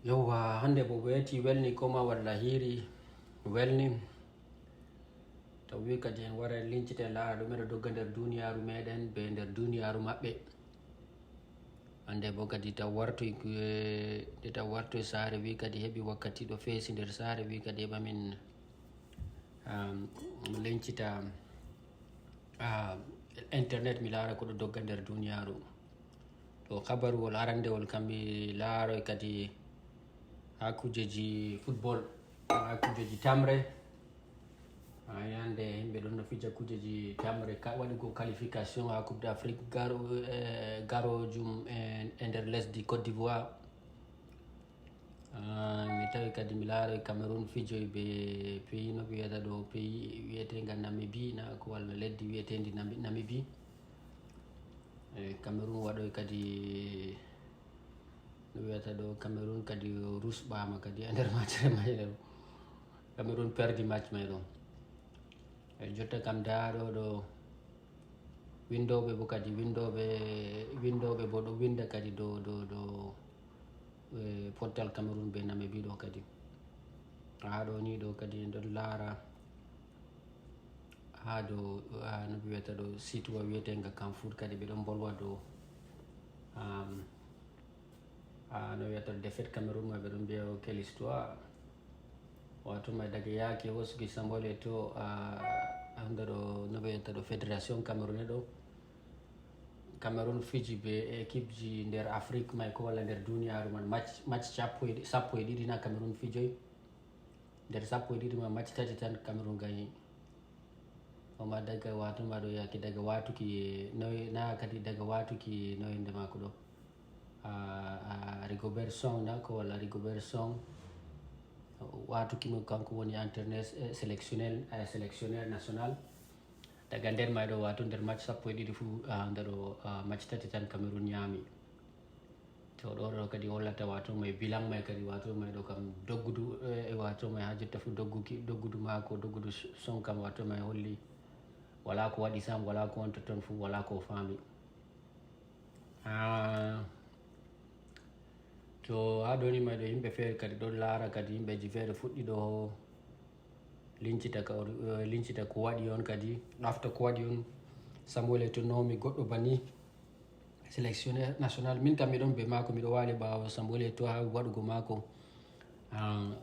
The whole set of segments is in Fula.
Yauwa hande bo weti welni koma walla hiri welni to wi kadi en wara lincite laara ɗumen dogga nder duniyaru meɗen be nder duniyaru maɓɓe. Hande bo kadi taw wartoy nde taw wartoy saare wi kadi heɓi wakkati ɗo feesi nder saare wi kadi heɓa min lincita internet mi laara ko ɗo dogga nder duniyaru. To habaruwol arandewol kam mi laaroy kadi ha kujeji football, ha kujeji tamre, yande yimɓe ɗon no fija kujeji tamre waɗugo qualification ha coupe d'Afrique garojum e nder lesdi Côte d'Ivoire. Mi tawi kadi mi laaroy Cameroun fijoy be pays no wiyata ɗo pays wiyetenga Namibie na ko walla leddi wiyetendi Namibie. Cameroun waɗoy kadi no wiyata ɗo Cameroun kadi rusɓama kadi e nder match may ɗo. Cameroun perdi match may ɗo. Jotta kam da ɗo windoɓe bo kadi windoɓe bo ɗo winda kadi do portal Cameroun be Namibie ɗo kadi. Ha ɗo ni ɗo kadi en ɗon laara ha dow no wiyata ɗo site wa wiyetenga Kanfood kadi ɓe ɗon bolwa dow no wiyata défaite Cameroun ma ɓe ɗon mbiya quelle histoire, wato may daga yaake hosuki Samuel Eto'o nder no wiyata ɗo fédération Camerounais ɗo. Cameroun fiji be équipe ji nder Afrique may ko walla nder duniyaru man match sappo e ɗiɗi na Cameroun fijoy, nder sappo e ɗiɗi ma match tati tan Cameroun gagni. Oma daga wato ma ɗo yake daga watuki na kadi daga watuki no inde mako ɗo Rigobert Song na ko walla Rigobert Song watuki mo kanko woni sélectionneur national. Daga nder may ɗo wato nder match sappo e ɗiɗi fu nder match tati tan Cameroun ñaami. To ɗo kadi hollata wato may bilan may kadi wato may ɗo kam doggudu wato may ha jotta fu doggudu mako doggudu Song kam wato may holli wala ko waɗi sam, wala ko wonta toon fu wala ko faami. To ha ɗoni may ɗo yimɓe feere kadi ɗon laara kadi yimɓeji feere fuɗɗi ɗo lincita ko waɗi on kadi ɗafta ko waɗi on Samuel Eto'o nomi goɗɗo bani sélectionneur national. Min kam miɗon be mako, miɗo wali ɓawo Samuel Eto'o ha waɗugo mako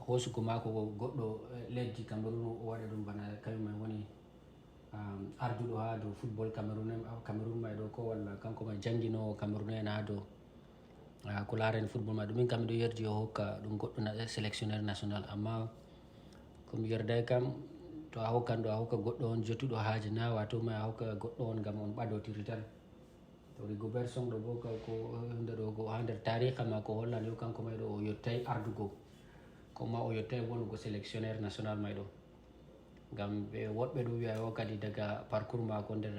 hosugo mako goɗɗo leddi Cameroun o waɗa ɗum bana kañum may woni arduɗo ha dow football Cameroun may ɗo ko walla kanko may jangguinowo Camerounais en ha dow ko larani football may ɗum. Min kam miɗo yerdi o hokka ɗum goɗɗo sélectionneur national, amma komi yerday kam to a hokkan ɗo a hokka goɗɗo on jotuɗo haaje na wato may a hokka goɗɗo on gam on ɓadotiri tan. To Rigobert Song ɗo bo ko hunde ɗo ko ha nder tariha ma ko hollani kanko may ɗo o yottay ardugo koma o yottay wonugo sélectionneur national may ɗo, gam ɓe woɗɓe ɗum wiya o kadi daga parcours mako nder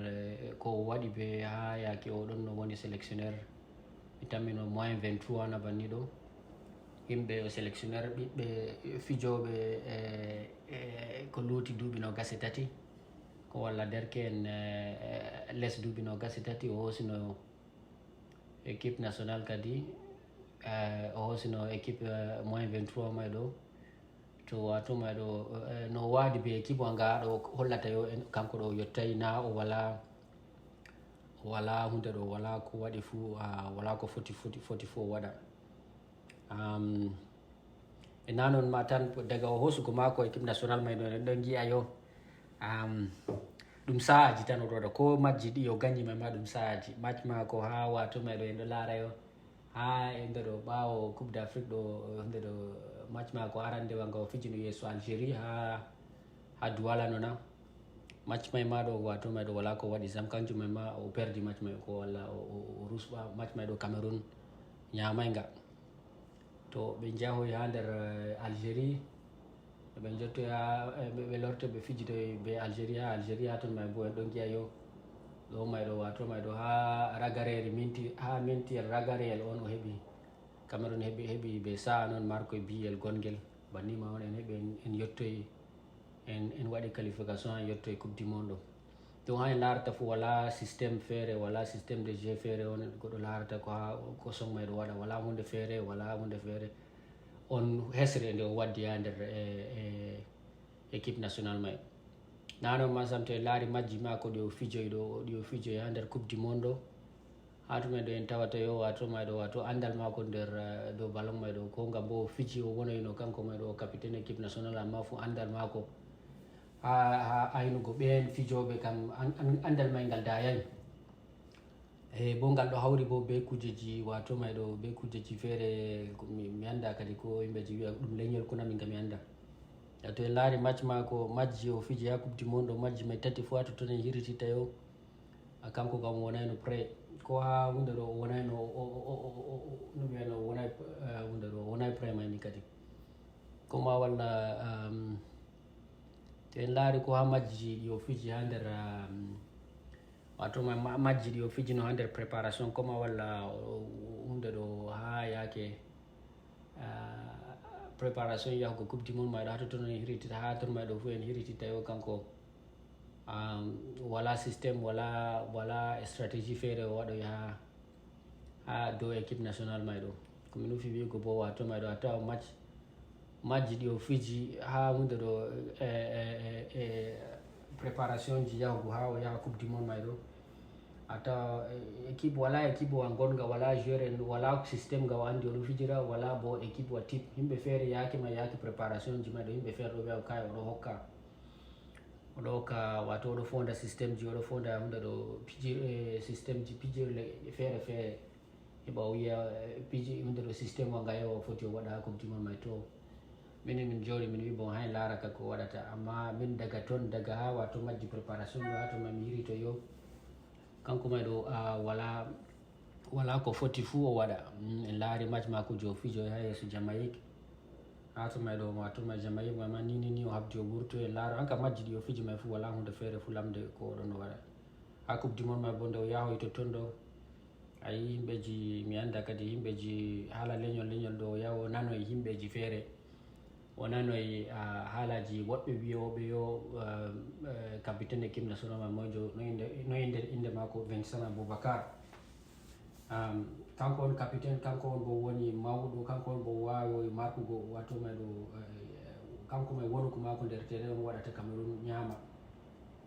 ko o waɗi be ha yake o ɗon no woni sélectionneur mi tammino moins 23 na banni ɗo. Yimɓe o sélectionneur ɓiɓɓe fijoɓe ko luuti duuɓi no gase tati ko walla derke en less duuɓi no gase tati o hoosino équipe nationale kadi o hoosino équipe moins 23 may ɗo. To wato may ɗo no waadi be équipe o nga ɗo hollata yo kanko ɗo yottay na o wala hunde ɗo wala ko waɗi fu wala ko foti fo waɗa. E nanon ma tan daga o hosugo mako équipe national may ɗon gi'a yo ɗum sa'aji tan oɗo waɗa ko majji ɗi o gagni may ma ɗum sa'aji match mako ha wato may ɗo en ɗo laara yo ha e nder ɗo ɓawo coupe d'Afrique ɗo hunde ɗo match mako arandewa nga o fijino yeeso Algérie ha Douala no na match may ma ɗo wato may ɗo wala ko waɗi sam, kanjum may ma o perdi match may ko walla o rusɓa match may ɗo Cameroun ñamay nga. To ɓe jahoy ha nder Algérie ɓe jottoya ɓe lorto ɓe fijidoy be Algérie ha ton may bo en ɗon giya yo ɗo may ɗo wato may ɗo ha ragareri minti ragareyel on o heɓi Cameroun heɓi be sa'a noon markoye biyel gongel bannima on en heɓi en yettoy en waɗi qualification en yettoy coupe du monde ɗo. To ha en larata fu wala systéme feere wala systéme de jeu feere on goɗɗo larata ko Song may ɗo waɗa, wala hunde feere on hesre nde o waddi ha nder équipe national may. Nano masam to laari majji mako ɗi o fijoy ha nder coupe du monde o ha tumen ɗo en tawata yo wato may ɗo wato andal mako nder dow ballon may ɗo, ko ngam bo o fiji o wonoyno kanko may ɗo capitaine équipe national, amma fu andal mako ha aynugo ɓen fijoɓe kam andal may ngal dayani. Bo ngal ɗo hawri bo be kujeji wato may ɗo be kujeji feere mi anda kadi ko yimɓeji wiya ɗum leñol kunami nga mi anda. To en laari match mako majji o fiji ha coupe du monde o majji may tati fu ha totton en hirititta yo, kanko kam wonayno pré ko ha hunde ɗo o wonayno no wiyano o wonay hunde ɗo o wonay pré may ni kadi koma walla to en laari ko ha majji ɗi o fiji ha nder wato majji ɗi o fijino ha nder préparation koma walla hunde ɗo ha yake préparation yahugo coupe du monde maɗo ha totton en hiritita ha ton maɗo fu en hiritita yo kanko wala systéme wala stratégie feere o waɗoy ha dow équipe national may ɗo. komi nufi wigo bo wato may ɗo a tawa majji ɗi o fiji ha hunde ɗo préparation ji yahugo ha o yaha coupe du monde may ɗo, a tawa équipe wala équipe wa gonga, wala joueur en wala systéme nga o andi oɗo fijira, wala bo équipe wa type yimɓe feere yaki préparation ji maɗo yimɓe feere ɗo wiya kay oɗo hokka wato oɗo fonda systéme ji, oɗo fonda hunde ɗo systéme ji pijirle feere feere heɓa o wiya hunde ɗo systéme wa ngayo o foti o waɗa ha coupe du monde may. To minen min jooɗi min wi bon hay laraka ko waɗata, amma min daga toon daga ha wato majji préparation ɗo ha to mami hirito yo kanko may ɗo wala ko foti fuu o waɗa. En laari match mako jo fijo ha yeeso Jamaïque ha to may ɗo wato may Jamaïque mama ni o habdi o ɓurto. En laaro anka majji ɗi o fiji may fu wala hunde feere fu lamde ko oɗon o waɗa ha coupe du monde may. Bo nde o yahoy totton ɗo ayi yimɓeji mi anda kadi yimɓeji haala leñol ɗo o yaha o nanoye yimɓeji feere, o nanoye haalaji woɓɓe wiyoɓe yo capitaine équipe national ma mojo noy nder inde mako Vincent Aboubacar, kanko on capitaine, kanko on bo woni mawɗo, kanko on bo wawi markugo wato may ɗo kanko may wonugo mako nder terrain on waɗata Cameroun ñaama.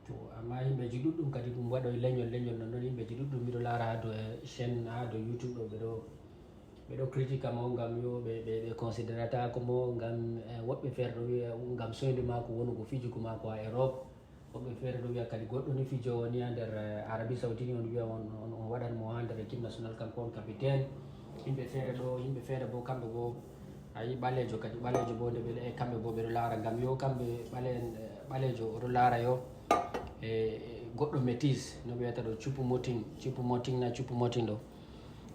To amma yimɓeji ɗuɗɗum kadi ɗum waɗoy leñol non yimɓeji ɗuɗɗum miɗo laara ha dow chaîne ha dow YouTube ɗo ɓeɗo critique mo ngam yo ɓe considérata ko mo ngam woɓɓe feere ɗo wiya ngam soyde mako wonugo fijugo mako ha Europe, woɓɓe feere ɗo wiya kadi goɗɗo ni fijowo ni ha nder Arabie Saoudite on wiya on waɗanmo ha nder équipe national kanko on capitaine. Yimɓe feere bo kamɓe bo ayi ɓalejo bo nde ɓe kamɓe bo ɓeɗo laara ngam yo kamɓe ɓalejo oɗo laara yo goɗɗo métis no ɓe wiyata ɗo Choupo Moting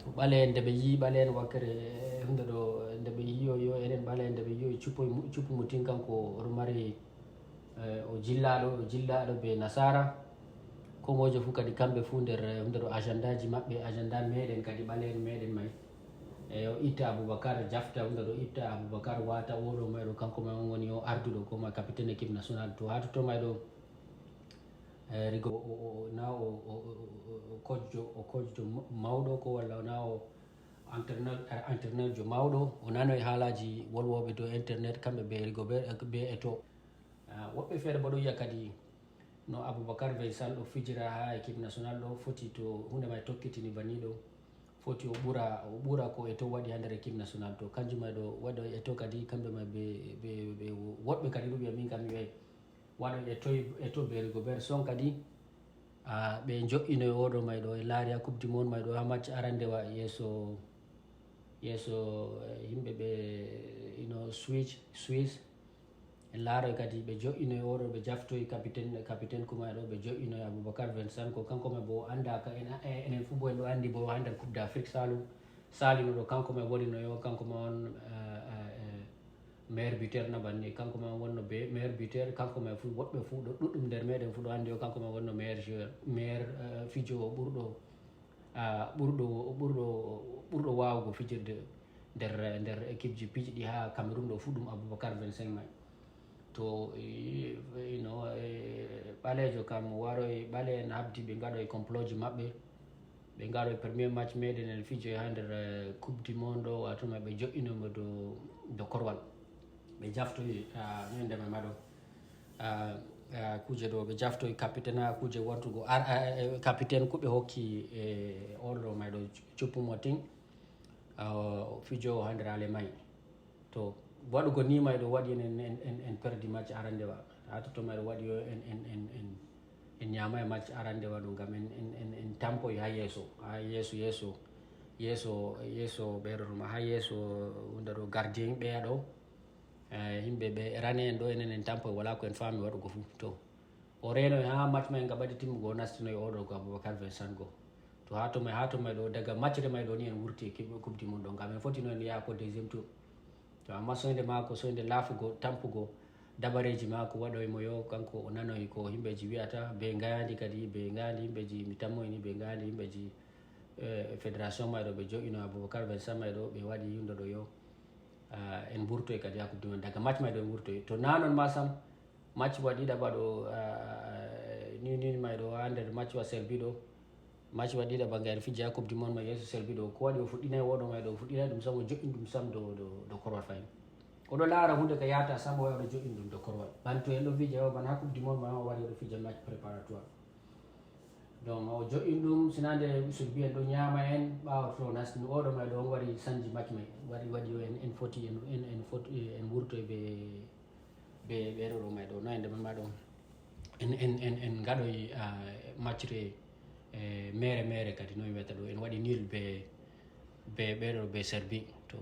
ɗo ɓale en nde ɓe yi ɓale en wakkere hunde ɗo nde ɓe yiyo yo enen ɓale en nde ɓe yiyo Choupo Moting kanko oɗo mari o jillaɗo be nasara ko mojo fu kadi kamɓe fu nder hunde ɗo agenda ji maɓɓe agenda meɗen kadi ɓale en meɗen may o itta Aboubacar jafta hunde ɗo itta Aboubacar wata oɗo may ɗo kanko may on woni o arduɗo koma capitaine équipe national. To ha totto may ɗo rigo na o coach mawɗo ko walla na o entraîneur jo mawɗo o nanoy haalaji wolwoɓe dow internet kamɓe be rigo be eto woɓɓe feere bo ɗo wiya kadi no Aboubacar Vincent ɗo fijira ha équipe national ɗo foti to hunde may tokkitini bani ɗo foti o ɓura ko eto waɗi ha nder équipe national. To kanjum may ɗo waɗo eto kadi kamɓe may ɓe woɓɓe kadi ɗo wiya min kam mi wiyay waɗo eto be Rigobert Song kadi ɓe joƴƴinoy oɗo may ɗo e laari ha coupe du monde may ɗo ha match arandewa yeeso yimɓe ɓe Suisse en laaroy kadi ɓe joƴƴinoy oɗo ɓe jaftoy capitaine kumay ɗo ɓe joƴƴinoy Aboubacar Vincent ko kanko may bo andaka enen fu bo en ɗo andi bo ha nder coupe d'Afrique salino ɗo kanko may woninoyo kanko ma on meilleur buteur na banni kanko ma wonno meilleur buteur kanko may fu woɓɓe fu ɗo ɗuɗɗum nder meɗen fu ɗo andi o kanko ma wonno meilleur fijowo ɓurɗo wawugo fijirde nder équipe ji pijiɗi ha Cameroun ɗo fu ɗum Aboubacar 25 may. To ɓalejo kam waroy ɓale en habdi ɓe gaɗoy complot ji maɓɓe ɓe ngaro premier match meɗen en fijo ha nder coupe du monde o watuma ɓe joƴƴinomo do korwal ɓe jaftoyi no ndema maɗo kuje ɗo ɓe jaftoyi capitaine ha kuje wartugo capitaine kuɓe hokki ordre may ɗo Choupo-Moting fijo ha nder Allemagne to waɗugo ni may ɗo waɗi en perdi match arandewa ha totto may ɗo waɗi yo en ñama e match arandewa ɗo gam en tampoy ha yeeso ɓeɗotoma ha yeeso hunde ɗo gardien ɓeya ɗo yimɓe ɓe rane en ɗo en tampoy wala ko en faami waɗugo fu to o reno ha match may nga ɓaɗi timmugo o nastinoy oɗo ko Aboubacar Vincent go to ha to may ɗo daga matchre may ɗo ni en wurti coupe du monde ɗo gam en fotino en yaha ko deuxiéme tour to amma soyde mako soyde laafugo tampugo dabareji mako waɗoymo yo kanko o nanoy ko yimɓeji wiyata ɓe gayandi kadi ɓe gandi yimɓeji mi tammoyni ɓe gandi yimɓeji fédération mayɗo ɓe joƴino Aboubacar Vincent mayɗo ɓe waɗi yimɗo ɗo yo en ɓurtoy kadi ha coupe du monde daga match mayɗo en ɓurtoy to nanon ma sam match wa ɗiɗaɓa ɗo ni mayɗo ha nder match wa Serbie ɗo match wa ɗiɗaɓa nga en fiji ha coupe du monde ma yeeso Serbie ɗo ko waɗi o fuɗɗinay oɗo mayɗo o fuɗɗinay ɗum sam o joƴƴini ɗum sam do korwal fayin oɗo laara hunde ko yata sam o wawi oɗo joƴƴini ɗum do korwal banto en ɗo fija o ban ha coupe du monde ma o wari oɗo fija match préparatoire donc o joƴƴini ɗum sinande Serbie en ɗo ñaama en ɓawa to nastini oɗo mayɗo on wari sanji match may waɗi yo en foti en wurtoy ɓe ɓeɗo ɗo mayɗo no e ndema maɗo en gaɗoy matchre mere kadi no wiyata ɗo en waɗi nul ɓeɗo ɓe Serbie to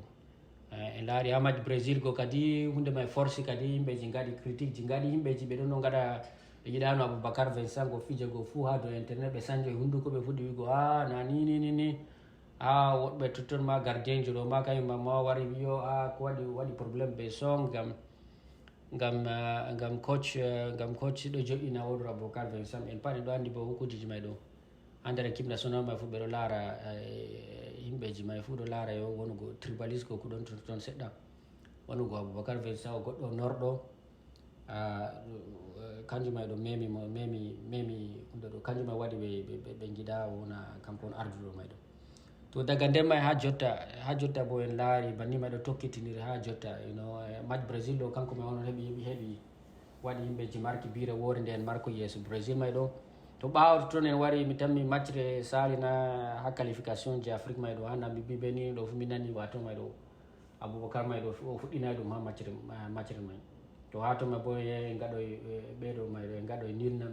en laari ha match Brésil go kadi hunde may force kadi yimɓeji gaɗi critique ji gaɗi yimɓeji ɓe ɗon no gaɗa ɓe yiɗano Aboubacar Vincent go fija go fuu ha dow internet ɓe sanjoy hunduko ɓe fuɗɗi wigo na ni woɗɓe totton ma gardien jo ɗo ma kañum ma wari wiyo ko waɗi probléme ɓe song gam coach ɗo joƴƴina oɗo Aboubacar Vincent en pat en ɗo andi bo hukudeji may ɗo ha nder équipe national may fu ɓeɗo laara yimɓeji may fu ɗo laara yo wonugo tribaliste ko ɗon ton seɗɗa wonugo Aboubacar Vincent o goɗɗo norɗo kanjum may ɗo memi hunde ɗo kanjum may waɗi ɓe jiiɗa wona kanko on arduɗo may ɗo to daga nden may ha jotta bo en laari banni may ɗo tokkitiniri ha jotta match Brésil ɗo kanko may onon heeɓi waɗi yimɓeji marki bire woore nde en marko yeeso Brésil may ɗo to ɓawto toon en wari mi tammi matchre salina ha qualification ji Afrique may ɗo ha Namibie ɓe ni ɗo fu mi nani wato may ɗo Aboubacar may ɗo o fuɗɗinay ɗum ha matchre may to ha to ma bo en gaɗoy ɓeɗo may ɗo en gaɗoy nilna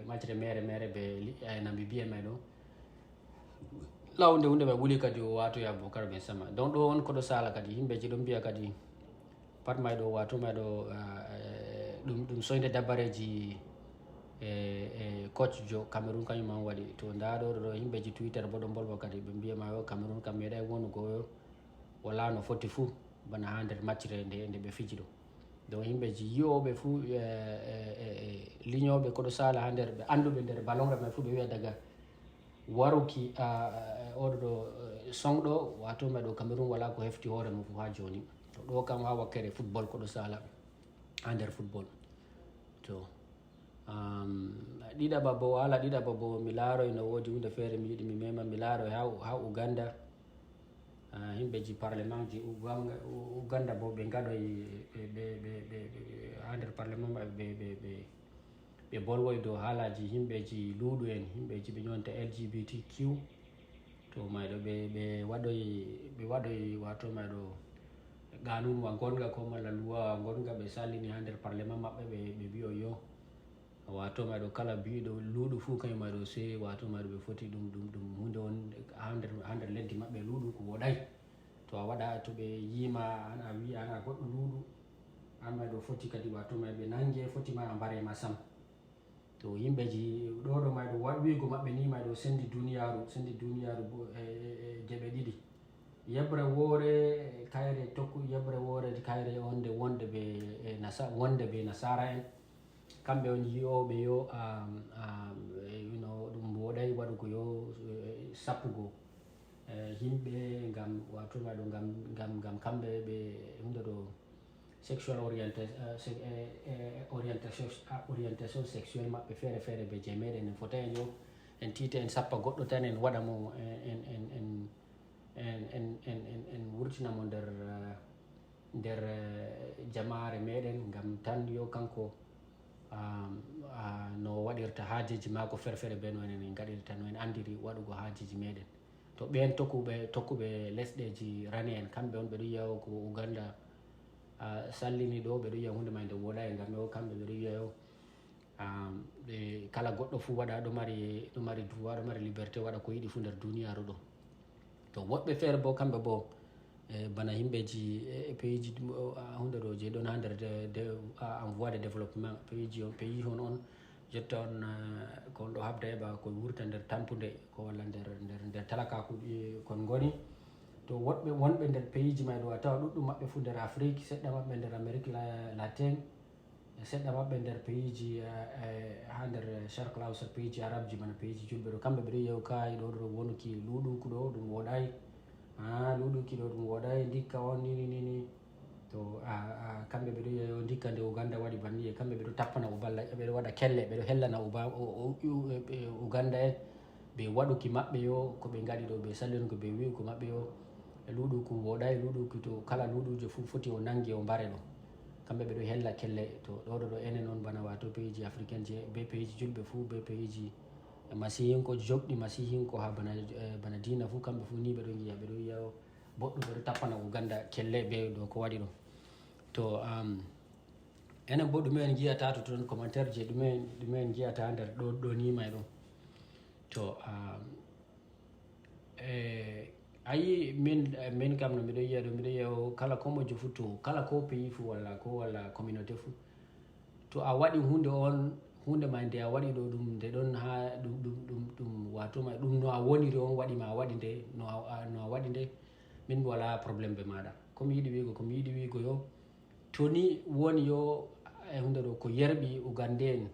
matchre mere ɓe Namibie may ɗo lawde hunde may ɓuuli kadi o watoy Aboubacar Vincent ma donc ɗo on koɗo sala kadi yimɓeji ɗon mbiya kadi pat may ɗo wato may ɗo ɗum soyde dabareji coach jo Cameroun kañum on waɗi to nda ɗo yimɓeji Twitter bo ɗo bolwa kadi ɓe mbiyama yo Cameroun kam meeɗay wonugo yo wala no foti fuu bana ha nder matchre nde ɓe fiji ɗo donc yimɓeji yiyoɓe fuu lignoɓe koɗo sala ha nder ɓe anduɓe nder ballon may fuu ɓe wiya daga waruki oɗo ɗo songɗo wato may ɗo Cameroun wala ko hefti hoore mum fu ha joni to ɗo kam ha wakkere football koɗo sala ha nder football to ɗiɗaɓa bo mi laaroy no woodi hunde feere mi yiɗi mi mema mi laaroy ha Uganda yimɓeji parlement ji Uganda bo ɓe gaɗoy ha nder parlement maɓɓe ɓe bolwoy dow haalaji yimɓeji luuɗu en yimɓeji ɓe ñonta LGBTQ to mayɗo ɓe waɗoy wato mayɗo ganumwa gonga ko malla luwa gonga ɓe sallini ha nder parlement maɓɓe ɓe mbiyo yo wato mayɗo kala biɗo luuɗu fuu kañum mayɗo se wato mayɗo ɓe foti ɗum hunde on ha nder leddi maɓɓe luuɗu ko woɗay to a waɗa to ɓe yima a wi ana goɗɗo luuɗu an mayɗo foti kadi wato may ɓe nangue foti ma a mbarema sam to yimɓeji ɗoɗo mayɗo wiigo maɓɓe ni mayɗo sendi duniyaru jeɓe ɗiɗi yebre woore kayre tokku yebre woore kayre wonde ɓe nasara en kamɓe on yiyoɓe yo ɗum woɗay waɗugo yo sappugo yimɓe gam wato maɗo gam kamɓe ɓe hunde ɗo sexual orientation sexuel maɓɓe feere ɓe je meɗen en fotay en yo en tita en sappa goɗɗo tan en waɗa mo en wurtina mo nder jamare meɗen ngam tan yo kanko no waɗirta haajeji maako fere be no enen en gaɗirta no en andiri waɗugo haajeji meɗen. To ɓen tokkuɓe lesɗeji rane en kamɓe on ɓeɗo yiya ko Uganda sallini ɗo, ɓeɗo yiya hunde may nde woɗai ngam yo kamɓe ɓeɗo yiya yo kala goɗɗo fu waɗa ɗo mari droit, ɗo mari liberté waɗa ko yiɗi fu nder duniyaru ɗo. To woɓɓe feere bo kamɓe bo bana himɓeji pays ji hunde ɗo je ɗon ha nder en voie de développement, pays on jotta on ko on ɗo habda heɓa ko wurta nder tampude ko walla nder talakakuji kon goni. To wonɓe nder pays ji may ɗo a tawa ɗuɗɗum maɓɓe fu nder Afrique, seɗɗa maɓɓe nder Amérique latin, seɗɗa maɓɓe nder pays ji ha nder Charcle Awsat, pays ji arabe ji bana pays ji julɓe ɗo, kamɓe ɓeɗo yew kai ɗo wonuki luuɗuku ɗo ɗum woɗai, luuɗuki ɗo ɗum woɗai, ndikka on ni. To kamɓe ɓeɗo yiya yo ndikka nde Uganda waɗi banni, kamɓe ɓeɗo tappana ɓeɗo waɗa kelle, ɓeɗo hellana Uganda en ɓe waɗuki maɓɓe yo ko ɓe gaɗi ɗo, ɓe sallinugo ɓe wi'ugo maɓɓe yo luuɗuku woɗai, luuɗuki to kala luuɗujo fu foti o nangi o mbare ɗo, kamɓe ɓeɗo hella kelle. To ɗo enen on bana wato pays ji africain je be pays ji julɓe fu be pays ji masihinko joɓɗi masihinko ha bana dina fu, kamɓe fu ni ɓeɗo yiya boɗɗum ɓeɗo tappana Uganda kelle be ɗo ko waɗi ɗo. To enen bo ɗume en jiyata to toon commentaire je ɗume en jiyata nder ɗo ni may ɗo. To ayi min kam no miɗo yiya kala ko mojo fu, to kala ko pays fu walla communauté fu, to a waɗi hunde ma nde a waɗi ɗo ɗum nde ɗon ha ɗum wato ma ɗum no a woniri on waɗima a waɗi nde no a waɗi nde, min wala probléme be maɗa. komi yiɗi wigo yo to ni woni yo hunde ɗo ko yerɓi Ugande en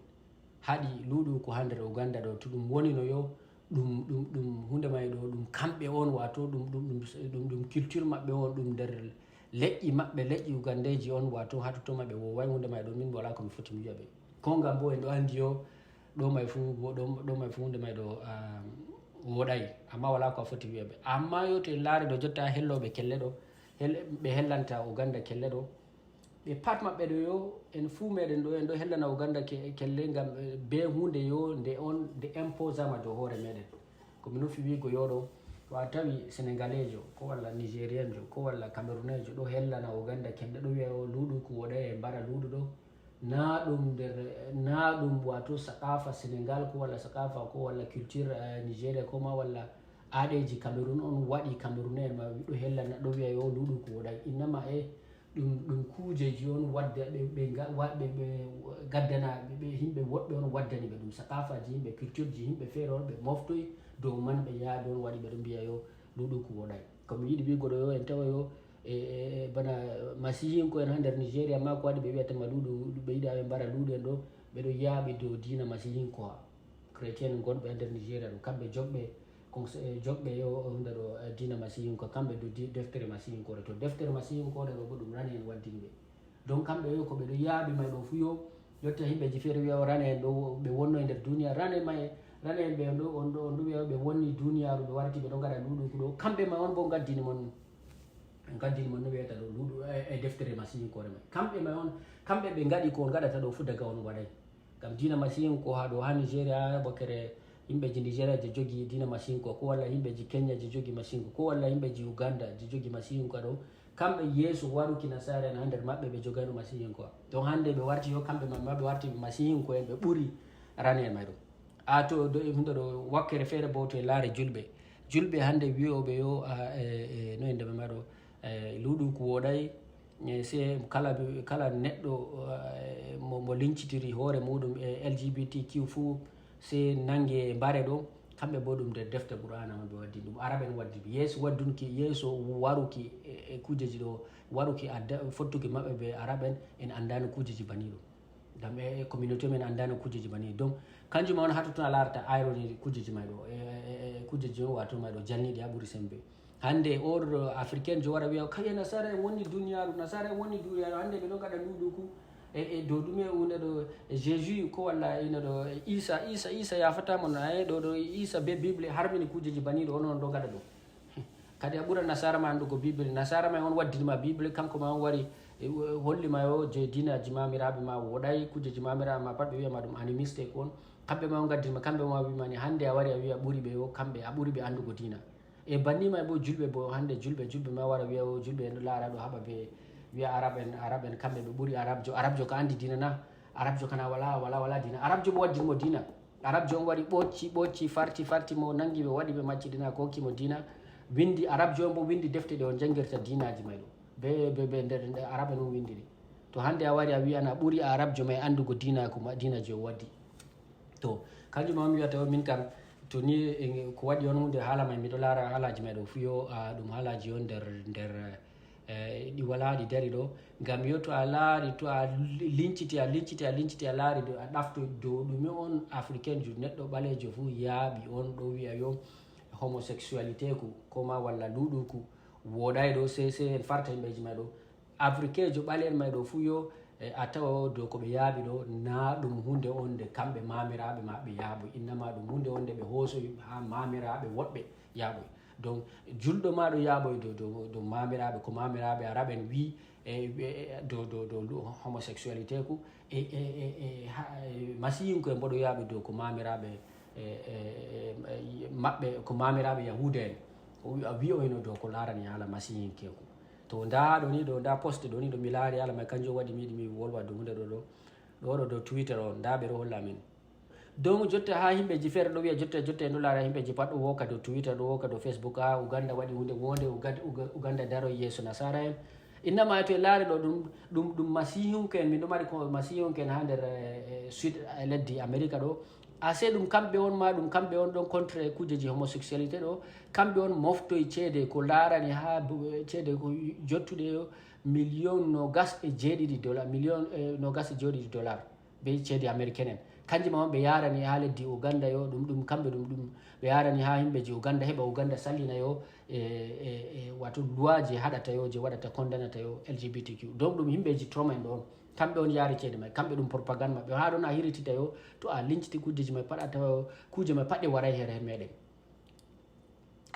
haɗi luuɗu ko ha nder Uganda ɗo, to ɗum woni no yo ɗum hunde may ɗo ɗum kamɓe on wato ɗum culture maɓɓe on, ɗum nder leƴƴi maɓɓe, leƴƴi Ugandeji on wato ha totton maɓɓe wowai hunde may ɗo, min wala komi foti mi wiya ɓe, ko ngam bo en ɗo andi yo ɗo may fu hunde may ɗo woɗai, amma wala ko a foti wiya ɓe. Amma yo to en laari ɗo jotta helloɓe kelle ɗo, ɓe hellanta Uganda kelle ɗo, ɓe pat maɓɓe ɗo yo en fuu meɗen ɗo en ɗo hellana Uganda kelle ngam be hunde yo nde imposama dow hoore meɗen. komi nufi wigo yo ɗo, to a tawi sénégalais jo ko walla nigérien jo ko walla camerounais jo ɗo hellana Uganda kelle, ɗo wiya o luuɗu ko woɗai e mbara luuɗu ɗo, na ɗum wato sakafa Sénégal ko walla sakafa ko walla culture Nigéria ko ma walla aɗeji Cameroun on waɗi camerounais ma ɗo hellana, ɗo wiya yo luuɗu ko woɗai, innama ɗum kujeji on wadda ɓe gaddana ɓe himɓe woɗɓe on waddani ɓe ɗum, sakafaji himɓe, culture ji himɓe feere on ɓe moftoyi dow man ɓe yaaɓe on waɗi ɓeɗo mbiya yo luuɗu ko woɗai. komi yiɗi wigo ɗo yo en tawa yo bana masihinko en ha nder Nigéria ma ko waɗi ɓe wiyatama luuɗu, ɓe yiɗa ɓe mbara luuɗu en ɗo, ɓeɗo yaaɓi dow dina masihinko ha chrétien gonɓe ha nder Nigéria ɗo, kamɓe joɓɓe yo hunde ɗo dina masihinko, kamɓe do deftere masihinkore. To deftere masihinkore ɗo bo ɗum rane en waddini ɓe, donc kamɓe yo ko ɓeɗo yaaɓi may ɗo fu yo yotta himɓeji feere wiya rane en ɗo ɓe wonno e nder duniya, rane en ɓe on ɗo wiya ɓe wonni duniyaru, ɓe warti ɓe ɗo gaɗa luuɗu ko ɗo, kamɓe ma on bo gaddini mon no wiyata ɗo luuɗu e deftere masihinkore may, kamɓe ɓe gaɗi ko on gaɗata ɗo fu daga on waɗay, ngam dina masihinko ha ɗo ha Nigéria bokkere yimɓeji Nigéria je jogi dina masihinko, ko walla yimɓeji Kenya je jogi masihinko, ko walla yimɓeji Uganda je jogi masihinko ɗo, kamɓe yeeso waruki nasara en ha nder maɓɓe ɓe jogayno masihinko, donc hande ɓe warti yo kamɓe mamma ɓe warti masihinko en, ɓe ɓuri rane en may ɗo. To hunde ɗo wakkere feere bo to e laare julɓe hande wiyoɓe yo no ende ma ɗo luuɗu ko woɗai, se kala neɗɗo mo lincitiri hoore muɗum e LGBTQ fu se nangue mbare ɗo, kamɓe bo ɗum nder defte Qur'ana on ɓe waddi ɗum, arabe en waddi yeeso waruki e kujeji ɗo, waruki fottuki maɓɓe ɓe arabe en andano kujeji bani ɗo, ngam e communauté men andano kujeji bani, donc kanjum on hatotton a larata ironi kujeji may ɗo kujeji on wato may ɗo jalniɗi ha ɓuuri sembe. Hande africain jo wara wiya kay nasara en wonni duniyaru hande ɓe ɗo gaɗa luuɗuku e dow ɗume hunde ɗo jésus ko walla ina ɗo isa yafatamo ay ɗo isa be bible harmini kujeji baniɗo onon ɗo gaɗa ɗum kadi a ɓuura nasara ma andugo bible nasara ma on waddinima bible kanko ma on wari hollima yo je dinaji mamiraɓe ma woɗay kujeji mamiraɓe ma pat ɓe wiyama ɗum animiste ko on kamɓe ma on gaddinima kamɓe ma wimani hande a wari a wiya ɓuuri ɓe yo kamɓe a ɓuuri ɓe andugo dina e bannima bo julɓe bo hande julɓe ma wara wiya o julɓe en laara ɗo haɓa ɓe wiya arab en kamɓe ɓe ɓuuri arabjo ko andi dina na arabjo kana wala dina arabjo bo waddinimo dina arabjo on wari ɓocci farti mo nangi ɓe waɗi ɓe macciɗina ko hokkimo dina windi arabjo on bo windi defte ɗe on jangguirta dinaji may ɗo be nder arabe non windiri to hande a wari a wiyana ɓuuri arabjo may andugo dinaji o waddi to kanjum on wiyata o min kam to ni ko waɗi on hunde haala may miɗo laara haalaji meɗo fuyo ɗum haalaji on nder ɗi wala ɗi dari ɗo ngam yo to a laari to a linciti a laari ɗo a ɗafto dow ɗume on africain jo neɗɗo ɓalejo fuu yaaɓi on ɗo wiya yo homosexualité ku koma walla luɗuku woɗay ɗo se en farta yimɓeji may ɗo africain jo ɓale en may ɗo fuu yo a tawa dow ko ɓe yaaɓi ɗo na ɗum hunde on nde kamɓe mamiraɓe maɓɓe yaaɓoy innama ɗum hunde on nde ɓe hoosoy ha mamiraɓe woɗɓe yaaɓoy donc julɗo ma ɗo yaaɓoy dow mamiraɓe ko mamiraɓe araɓe en wi dow homosexualité ku masiyinko e mboɗo yaaɓi dow ko mamiraɓe maɓɓe ko mamiraɓe yahuda en a wiyoyno dow ko larani haala masiyinkeku to nda ɗo ni ɗo nda poste ɗo ni ɗo mi laari haala may kanjum waɗi mi yiɗi mi wolwa dow hunde ɗo dow twitter o nda ɓe ɗo holla min donc jotte ha yimɓeji feere ɗo wiya jotte en ɗo laara yimɓeji pat ɗo woka dow twitter ɗo woka dow facebook ha uganda waɗi hunde wonde uganda daro yeeso nasara en innama to e laari ɗo ɗum masihunko en min ɗo mari ko masihunko en ha nder sud leddi amérique ɗo ase ɗum kamɓe on ɗon contre kujeji homosexualité ɗo kamɓe on moftoye ceede ko laarani ha ceede ko jottuɗe million $90 million $90 be ceede américaine en kanjuma on ɓe yarani ha leddi uganda yo ɗum kamɓe ɗum ɓe yarani ha yimɓeji uganda heɓa uganda sallina yo wato loi je haɗata yo je waɗata condamnata yo LGBTQ donc ɗum yimɓeji Trump en ɗo on kamɓe on yaari ceede may kamɓe ɗum propagande maɓɓe ha ɗon a hiritita yo to a linciti kujeji may pat a tawa kuje may pat ɗe waray here meɗen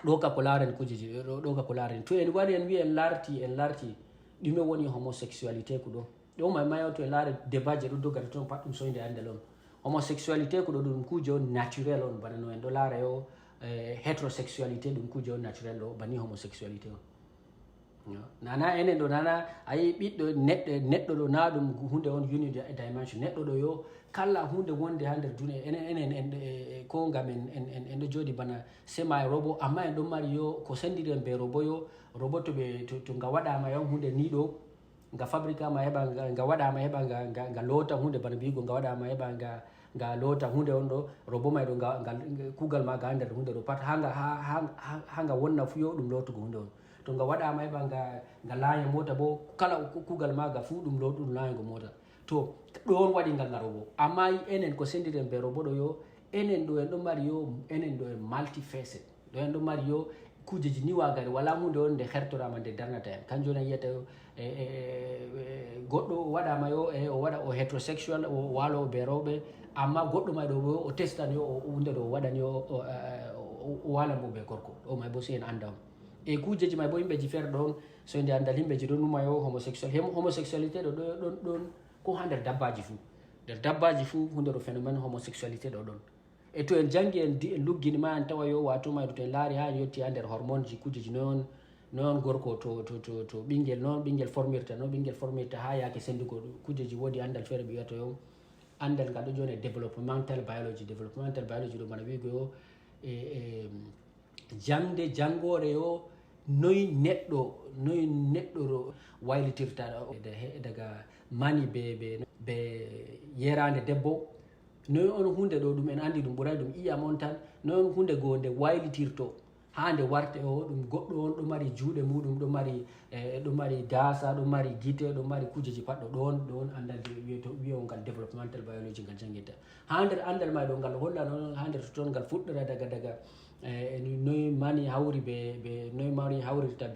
ɗo ka ko larani kujeji ɗo ka ko larani to en wari en wi en larti ɗume woni homosexualité ku ɗo may mayo to en laari débat je ɗo dogata toon pat ɗum soyde andal on homosexualité ko ɗo ɗum kuje on naturel on bana no en ɗo laara yo hétérosexualité ɗum kuje on naturel ɗo bani homosexualité o nana enen ɗo nana ayi ɓiɗɗo neɗɗo ɗo na ɗum hunde on unidimension neɗɗo ɗo yo kala hunde wonde ha nder duniya enen ko ngam en ɗo jooɗi bana sema e robot amma en ɗon mari yo ko sendiri en be robot yo robot to nga waɗama yon hunde ni ɗo nga fabricama heɓa nga waɗama heɓa nga loota hunde bana mbigo nga waɗama heɓa nga loota hunde on ɗo robot may ɗo kugal ma ga nder hunde ɗo pat ha nga wonna fuyo ɗum lootugo hunde on to nga waɗama heɓa nga laaya mota bo kala kugal maga fuu ɗum laayago mota to ɗo on waɗi ngal na robot amma enen ko sendiren be robot ɗo yo enen ɗo en ɗo mari yo enen ɗo en multifacet ɗo en ɗo mari yo kujeji ni wagari wala hunde on nde hertorama nde darnata en kanjum on yiyata goɗɗo waɗama yo o waɗa o hétérosexual o walo be rewɓe amma goɗɗo may ɗo bo o testan yo hunde ɗo waɗani yo o walan bo be gorko ɗo may bo si en anda on e kujeji may bo yimɓeji feere ɗon so nde andal yimɓeji ɗon numa yo homosexualité ɗo ɗon ko ha nder dabbaji fuu hunde ɗo phénomène homosexualité ɗo ɗon e to en jangi en luggini ma en tawa yo wato mayɗo to en laari ha en yetti ha nder hormone ji kujeji non gorko to ɓinguel noon ɓinguel formirta ha yaake sendugo kujeji woodi andal feere ɓe wiyata yo andal ngal ɗo joni developmental biology ɗo bana wigo yo jangore yo noyi neɗɗo waylitirta daga mani be yerande debbo noyi on hunde ɗo ɗum en andi ɗum ɓuray ɗum iyam on tan noyi on hunde goo nde waylitirto ha nde warte o ɗum goɗɗo on ɗo mari juuɗe muɗum ɗo mari gasa ɗo mari guite ɗo mari kujeji pat ɗon andal wiyo ngal développemental biology ngal jangguinta ha nder andal ma ɗo ngal holla noon ha nder toon ngal fuɗɗora daga noy mani hawri be noy mani hawrirta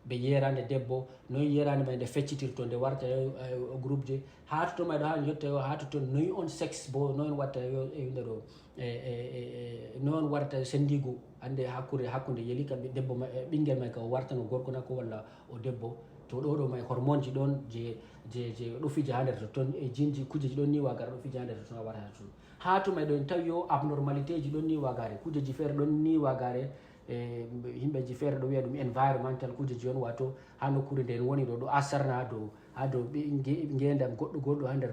be yerande debbo noy yerande ma nde feccitirto nde warta groupe je ha to ma do ha yotta yo ha to noy on sexe bo noy watta yo inde do non warta sendigo ande hakkunde yeli kambe debbo bingel may ka warta no gorko nako walla o debbo to do may hormone ji don je do fija hander to ton e jinji kujeji don ni wagar do fija hander to warata to ha to may don tawiyo abnormalité ji don ni wagare kujeji fere don ni wagare himɓeji feere ɗo wiya ɗum environmental kujeji on wato ha nokkure nden woni ɗo asarna ha dow ngendam goɗɗo ha nder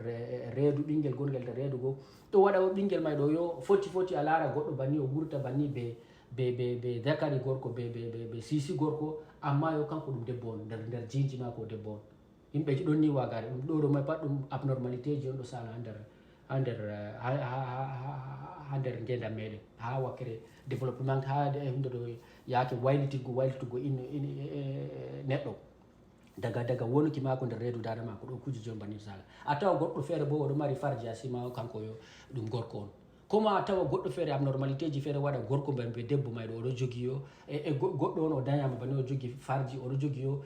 reedu ɓinguel gonguel nder reedu go ɗo waɗa o ɓinguel may ɗo yo foti a laara goɗɗo banni o wurta banni be dakari gorko be sisi gorko amma yo kanko ɗum debbo on nder jinji mako debbo on yimɓeji ɗon ni wagare ɗum ɗo may pat ɗum abnormalité ji on ɗo sala ha nder ngendam meɗen ha wakkere développement ha hunde ɗo yaake waylitugo neɗɗo daga wonuki mako nder reedu dada mako ɗo kuje joni banni sala a tawa goɗɗo feere bo oɗo mari farji asima kanko yo ɗum gorko on comment a tawa goɗɗo feere abnormalité ji feere waɗa gorko be debbo mayɗo oɗo jogui yo goɗɗo on o dañama banni o jogui farji oɗo jogui yo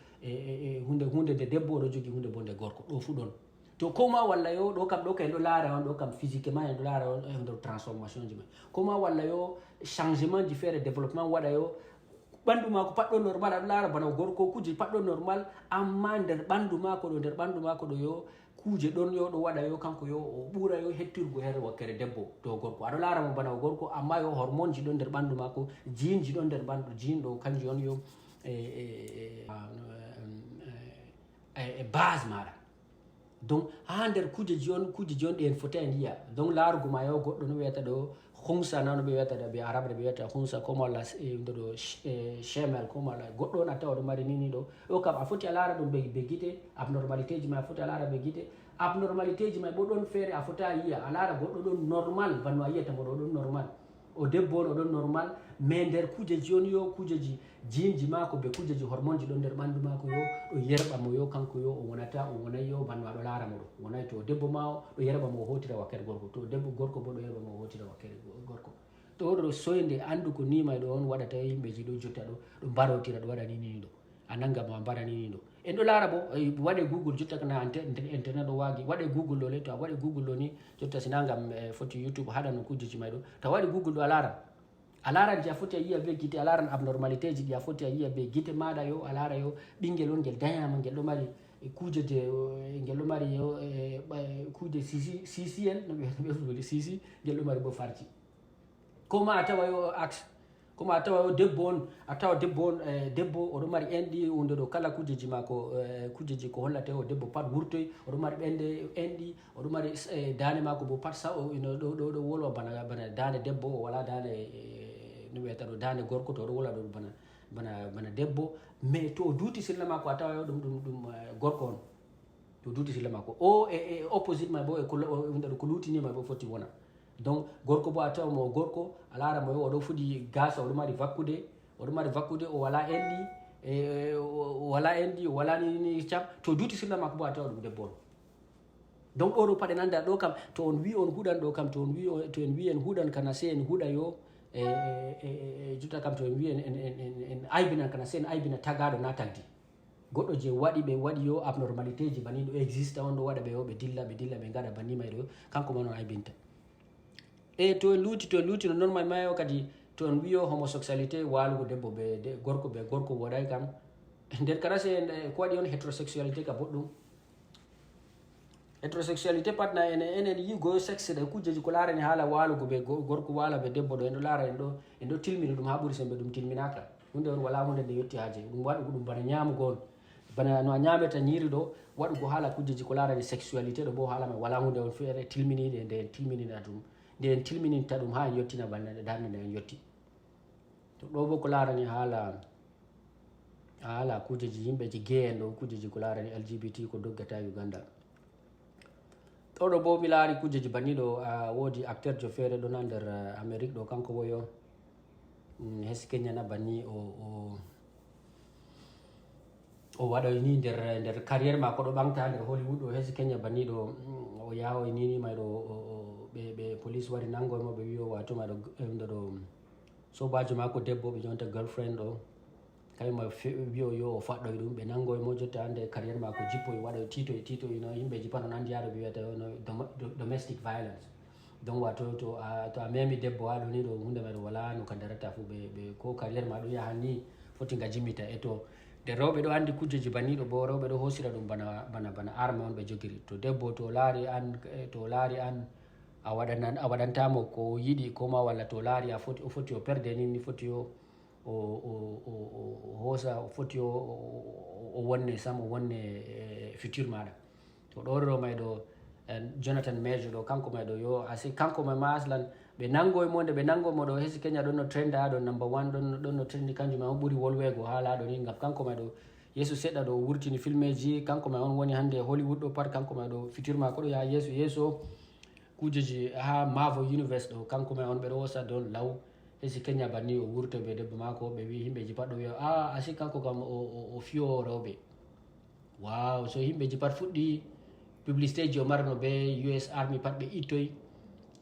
hunde nde debbo oɗo jogui hunde bo nde gorko ɗo fu ɗon to koma walla yo ɗo kam ɗo kay ɗo laara on ɗo kam physiquement en ɗo laara on nder transformation ji men koma walla yo changement ji feere développement waɗa yo ɓandu mako pat ɗo normal aɗo laara bana gorko kuje pat ɗo normal amma nder ɓandu mako ɗo yo kuje ɗon yo ɗo waɗa yo kanko yo o ɓuura yo hettirgo here wakkere debbo dow gorko aɗo laara mo bana o gorko amma yo hormone ji ɗon nder ɓandu mako jin ji ɗon nder ɓandu jin ɗo kanji on yo base maɗa donc ha nder kujeji on ɗi en foti en yiya donc laarugo ma yo goɗɗo no wiyata ɗo hunsa na no ɓe wiyata ɗo ɓe arabre ɓe wiyata hunsa comme walla ɗo chemel comme walla goɗɗo on a tawa ɗo mari nini ɗo kam a foti a laara ɗum ɓe guite abnormalité ji ma a foti a laara ɓe guite abnormalité ji ma bo ɗon feere a foti a yiya a laara goɗɗo ɗon normal banno a yiyata mo ɗo ɗon normal o debbo on oɗon normal mais nder kujeji on yo kujeji jinji mako be kujeji hormone ji ɗon nder ɓandu mako yo ɗo yerɓa mo yo kanko yo o wonay yo banno aɗo laara mo ɗo wonay to debbo ma o ɗo yerɓa mo o hotira wakkere gorko to debbo gorko bo ɗo yerɓa mo o hotira wakkere gorko to ɗo soyde andu ko nimay ɗo on waɗata yimɓeji ɗo jotta ɗo mbarotira ɗo waɗa nini ɗo a nanga mo a mbara nini ɗo en ɗo laara bo waɗe google jotta kana internet ɗo wagi waɗe google ɗo le to a waɗi google ɗo ni jotta sina gam foti youtube haɗano kujeji may ɗo to a waɗi google ɗo a laran je a foti a yiya be guite a laran abnormalité ji ɗi a foti a yiya be guite maɗa yo a laara yo ɓinguel on guel dañama guel ɗo mari kuje guel ɗo mari kuje sisi en no ɓe sisi guel ɗo mari bo farci comment a tawa yo axe comme a tawa debbo on a tawa debbo on debbo oɗo mari enɗi hunde ɗo kala kujeji mako kujeji ko hollate o debbo pat wurtoy oɗo mari ɓende enɗi oɗo mari dande mako bo pat ɗo wolwa bana dande debbo o wala dande no wiyata ɗo dande gorko to oɗo wolwa ɗo bana debbo mais to duuti silla mako a tawa ɗum gorko on to duuti silla mako o opposite ma bo hunde ɗo ko lutinima bo foti wona donc gorko bo a tawa mo gorko a laara mo yo oɗo fuɗi gasa oɗo mari vakkude o wala enɗi o wala ni cam to duuti silla makko bo a tawa ɗum debbo on donc ɗo paɗe nanda ɗo kam to on wi on huɗan ɗo kam to en wi en huɗan kana se en huɗa yo jutta kam to en wi en aybinan kana se en aybina tagaɗo na tagdi goɗɗo je ɓe waɗi yo abnormalité ji bani ɗo existe on ɗo waɗa ɓe yo ɓe dilla ɓe gaɗa bani may ɗo kanko man on aybinta to en luuti no normal mayo kadi to en wiyo homosexualité walugo debbo be gorko waɗay kam nder kala se ko waɗi on hétérosexualité ka boɗɗum hétérosexualité pat na enen yigo sexe ɗe kujeji ko larani haala walugo be gorko wala be debbo ɗo en ɗo laara en ɗo tilmini ɗum ha ɓuuri sembe ɗum tilminaka hunde on wala hunde nde yetti haje ɗum waɗugo ɗum bana ñamugo on bana no a ñameta ñiiri ɗo waɗugo haala kujeji ko larani sexualité ɗo bo haala ma wala hunde on feere tilminide nde en tilminina ɗum nde en tilmininta ɗum ha en yettina darde nde en yetti to ɗo bo ko larani haala kujeji yimɓeji gay en ɗo kujeji ko larani LGBT ko doggata Uganda ɗo bo mi laari kujeji banni ɗo woodi acteur jo feere ɗo na nder Amérique ɗo kanko woyo hesi Kenya na banni o waɗoy ni nder carriére mako ɗo ɓamta nder Hollywood ɗo hesi Kenya banni ɗo o yahoy nini may ɗo ɓe police wari nangoymo ɓe wi o watuma ɗo sobajo mako debbo ɓe jonta girlfriend ɗo kayma wiyo yo o faɗɗoy ɗum ɓe nangoye mo jotta hande carriére mako jippoy waɗa titoy no yimɓeji pat on andi haɗo ɓe wiyata no domestic violence donc wato to a memi debbo haɗo ni ɗo hunde maɗo wala no ka darata fu ɓe ko carriére ma ɗo yaha ni foti nga jimmita e to nde rewɓe ɗo andi kujeji baniɗo bo rewɓe ɗo hosira ɗum bana arme on ɓe jogiri to debbo to laari an a waɗantamo ko yiɗi ko ma walla to laari o foti o perde ni foti o hosa o foti o wonne sam o wonne futur maɗa to ɗo mayɗo Jonathan Major ɗo kanko mayɗo yo asi kanko may ma aslan ɓe nangoye mo nde ɓe nangomo ɗo hesi Kenya ɗon no trenda ɗo number 1 ɗon no trendi kanjum may on ɓuuri wolwego haalaɗo ni ngam kanko may ɗo yeeso seɗɗa ɗo wurtini filmeji kanko may on woni hande Hollywood ɗo pat kanko may ɗo futur mako ɗo yaha yeeso kujeji ha Marvel Universe ɗo kanko may on ɓeɗo wosa don law hesi Kenya banni o wurto be debbo mako ɓe wi himɓeji pat ɗo wiya asi kanko kam o fiyo rewɓe wow so himɓeji pat fuɗɗi publicité ji o marno be US Army pat ɓe ittoy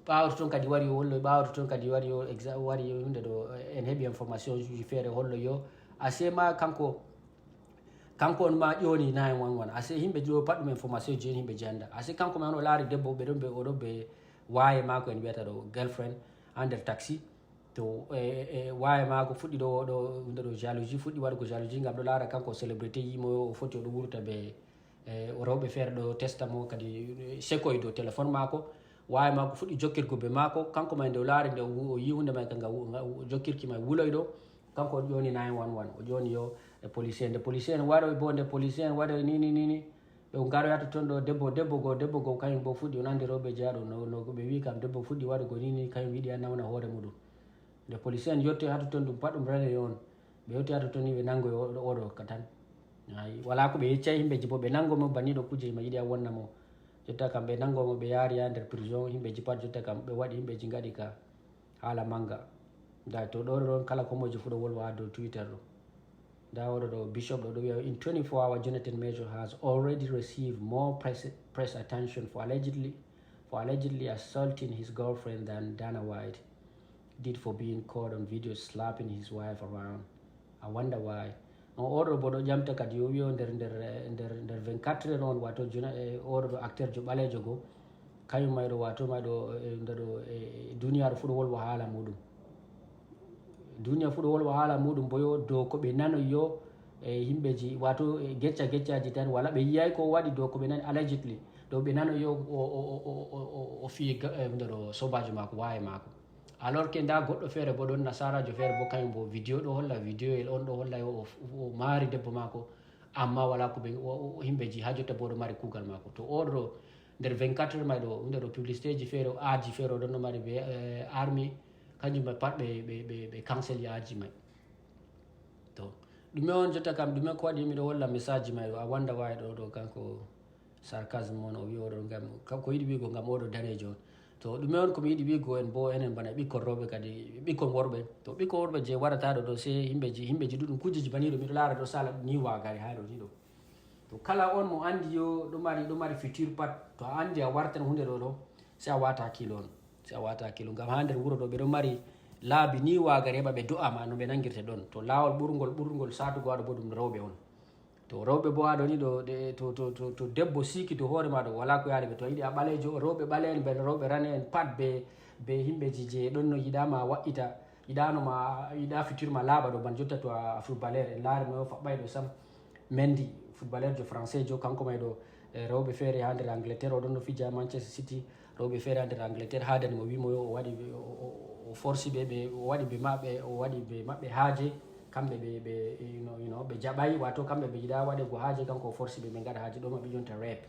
ɓawato toon kadi wari o holloy ɓawato toon kadi wari hunde ɗo en heeɓi information ji feere hollo yo ase ma kanko on ma ƴoni 911 ase himɓe ɗo pat ɗum information ji en himɓe janda ase kanko ma on o laari debbo ɓe ɗon oɗo ɓe waye mako en wiyata ɗo girlfriend ha nder taxi to waye mako fuɗɗi ɗo hunde ɗo jalousie fuɗɗi waɗugo jalousie ngam ɗo laara kanko célébrité yimo o foti oɗo wurta ɓe rewɓe feere ɗo testa mo kadi sekoye dow téléphone mako wawi mako fuɗɗi jokkirgo be mako kanko may nde o laari nde o yi hunde may kanga jokkirki may wuloy ɗo kanko on ƴoni 911 o ƴoni yo e policier nde policier en waɗoy bo nde policier en waɗoy nini ɓe garoyata toon ɗo debbo go kañum bo fuɗɗi on andi rewɓe jeeyaɗo no ɓe wi kam debbo fuɗɗi waɗugo nini kañum yiɗi a nawna hoore muɗum nde policier en yettoy hata toon ɗum pat ɗum rele on ɓe yetti hata toon ni ɓe nangoy oɗo ka tan wala ko ɓe yeccay himɓeji bo ɓe nangomo banniɗo kujeji ma yiɗi a wonna mo jotta kam ɓe nangomo ɓe yaari ha nder prison himɓeji pat jotta kam ɓe waɗi himɓeji gaɗi ka haala manga da to ɗon kala ko moji fu ɗo wolwa ha dow Twitter ɗo da oɗo ɗo bishop ɗo wiya in 24 hours Jonathan Major has already received more press attention for allegedly assaulting his girlfriend than Dana White did for being caught on video slapping his wife around. I wonder why. Oɗo bo ɗo ƴamta kadi o wiyo nder 24 heures on wato oɗo ɗo acteur jo ɓalejo go kañum mayɗo wato mayɗo ndeɗo duniyaru fu ɗo wolwa haala muɗum duniya fu ɗo wolwa haala muɗum bo yo dow ko ɓe nanoy yo yimɓeji wato geccaji tan wala ɓe yiyay ko waɗi dow ko ɓe nani allegedly dow ɓe nanoy yo o fi ndeɗo sobajo mako waye mako alors que nda goɗɗo feere bo ɗon nasarajo feere bo kañum bo vidéo ɗo holla vidéo el on ɗo holla o maari debbo mako amma wala ko ɓe himɓeji ha jotta bo ɗo mari kuugal mako to oɗo ɗo nder 24 heures may ɗo hunde ɗo publicité ji feere aaji feere oɗon no mari ɓe army kanjum may pat ɓe cancel aji may to ɗume on jotta kam ɗume ko waɗi miɗo holla message ji may ɗo a wanda wawi ɗo kanko sarcasme on o wi oɗo ngam ko yiɗi wigo ngam oɗo danejo on to ɗume on komi yiɗi wigo en bo enen bana ɓikkon rewɓe kadi ɓikkon worɓe to ɓikkon worɓe je waɗataɗo ɗo se himɓeji ɗuɗɗum kujeji baniɗo miɗo laara ɗo sala ni wagari haɗo ni ɗo to kala on mo andi yo ɗo mari futur pat to a andi a wartan hunde ɗo se a wata hakkilo ngam ha nder wuuro ɗo ɓeɗo mari laabi ni wagari heɓa ɓe do'ama no ɓe nangirte ɗon to lawol ɓurgol satugo haɗo bo ɗum rewɓe on to rewɓe bo haɗo ni ɗo to debbo siki to hoore maɗo wala ko yaade ɓe to yiɗi a ɓalejo rewɓe ɓaleen ɓe rewɓe rane en pat be himɓeji je ɗon no yiɗama wa'ita yiɗa futur ma laaɓa ɗo ban jotta to a footballeur en laari mo faɓɓay ɗo sam Mendy footballeur jo français jo kanko may ɗo rewɓe feere ha nder Angleterre oɗon no fija Manchester City rewɓe feere ha nder Angleterre haadani mo wimo yo o waɗi o forci ɓe o waɗi ɓe maɓɓe haaje kamɓe ɓe jaɓay wato kamɓe ɓe yiɗa waɗego haaje kanko o forci ɓe gaɗa haaje ɗo maɓe jonta rep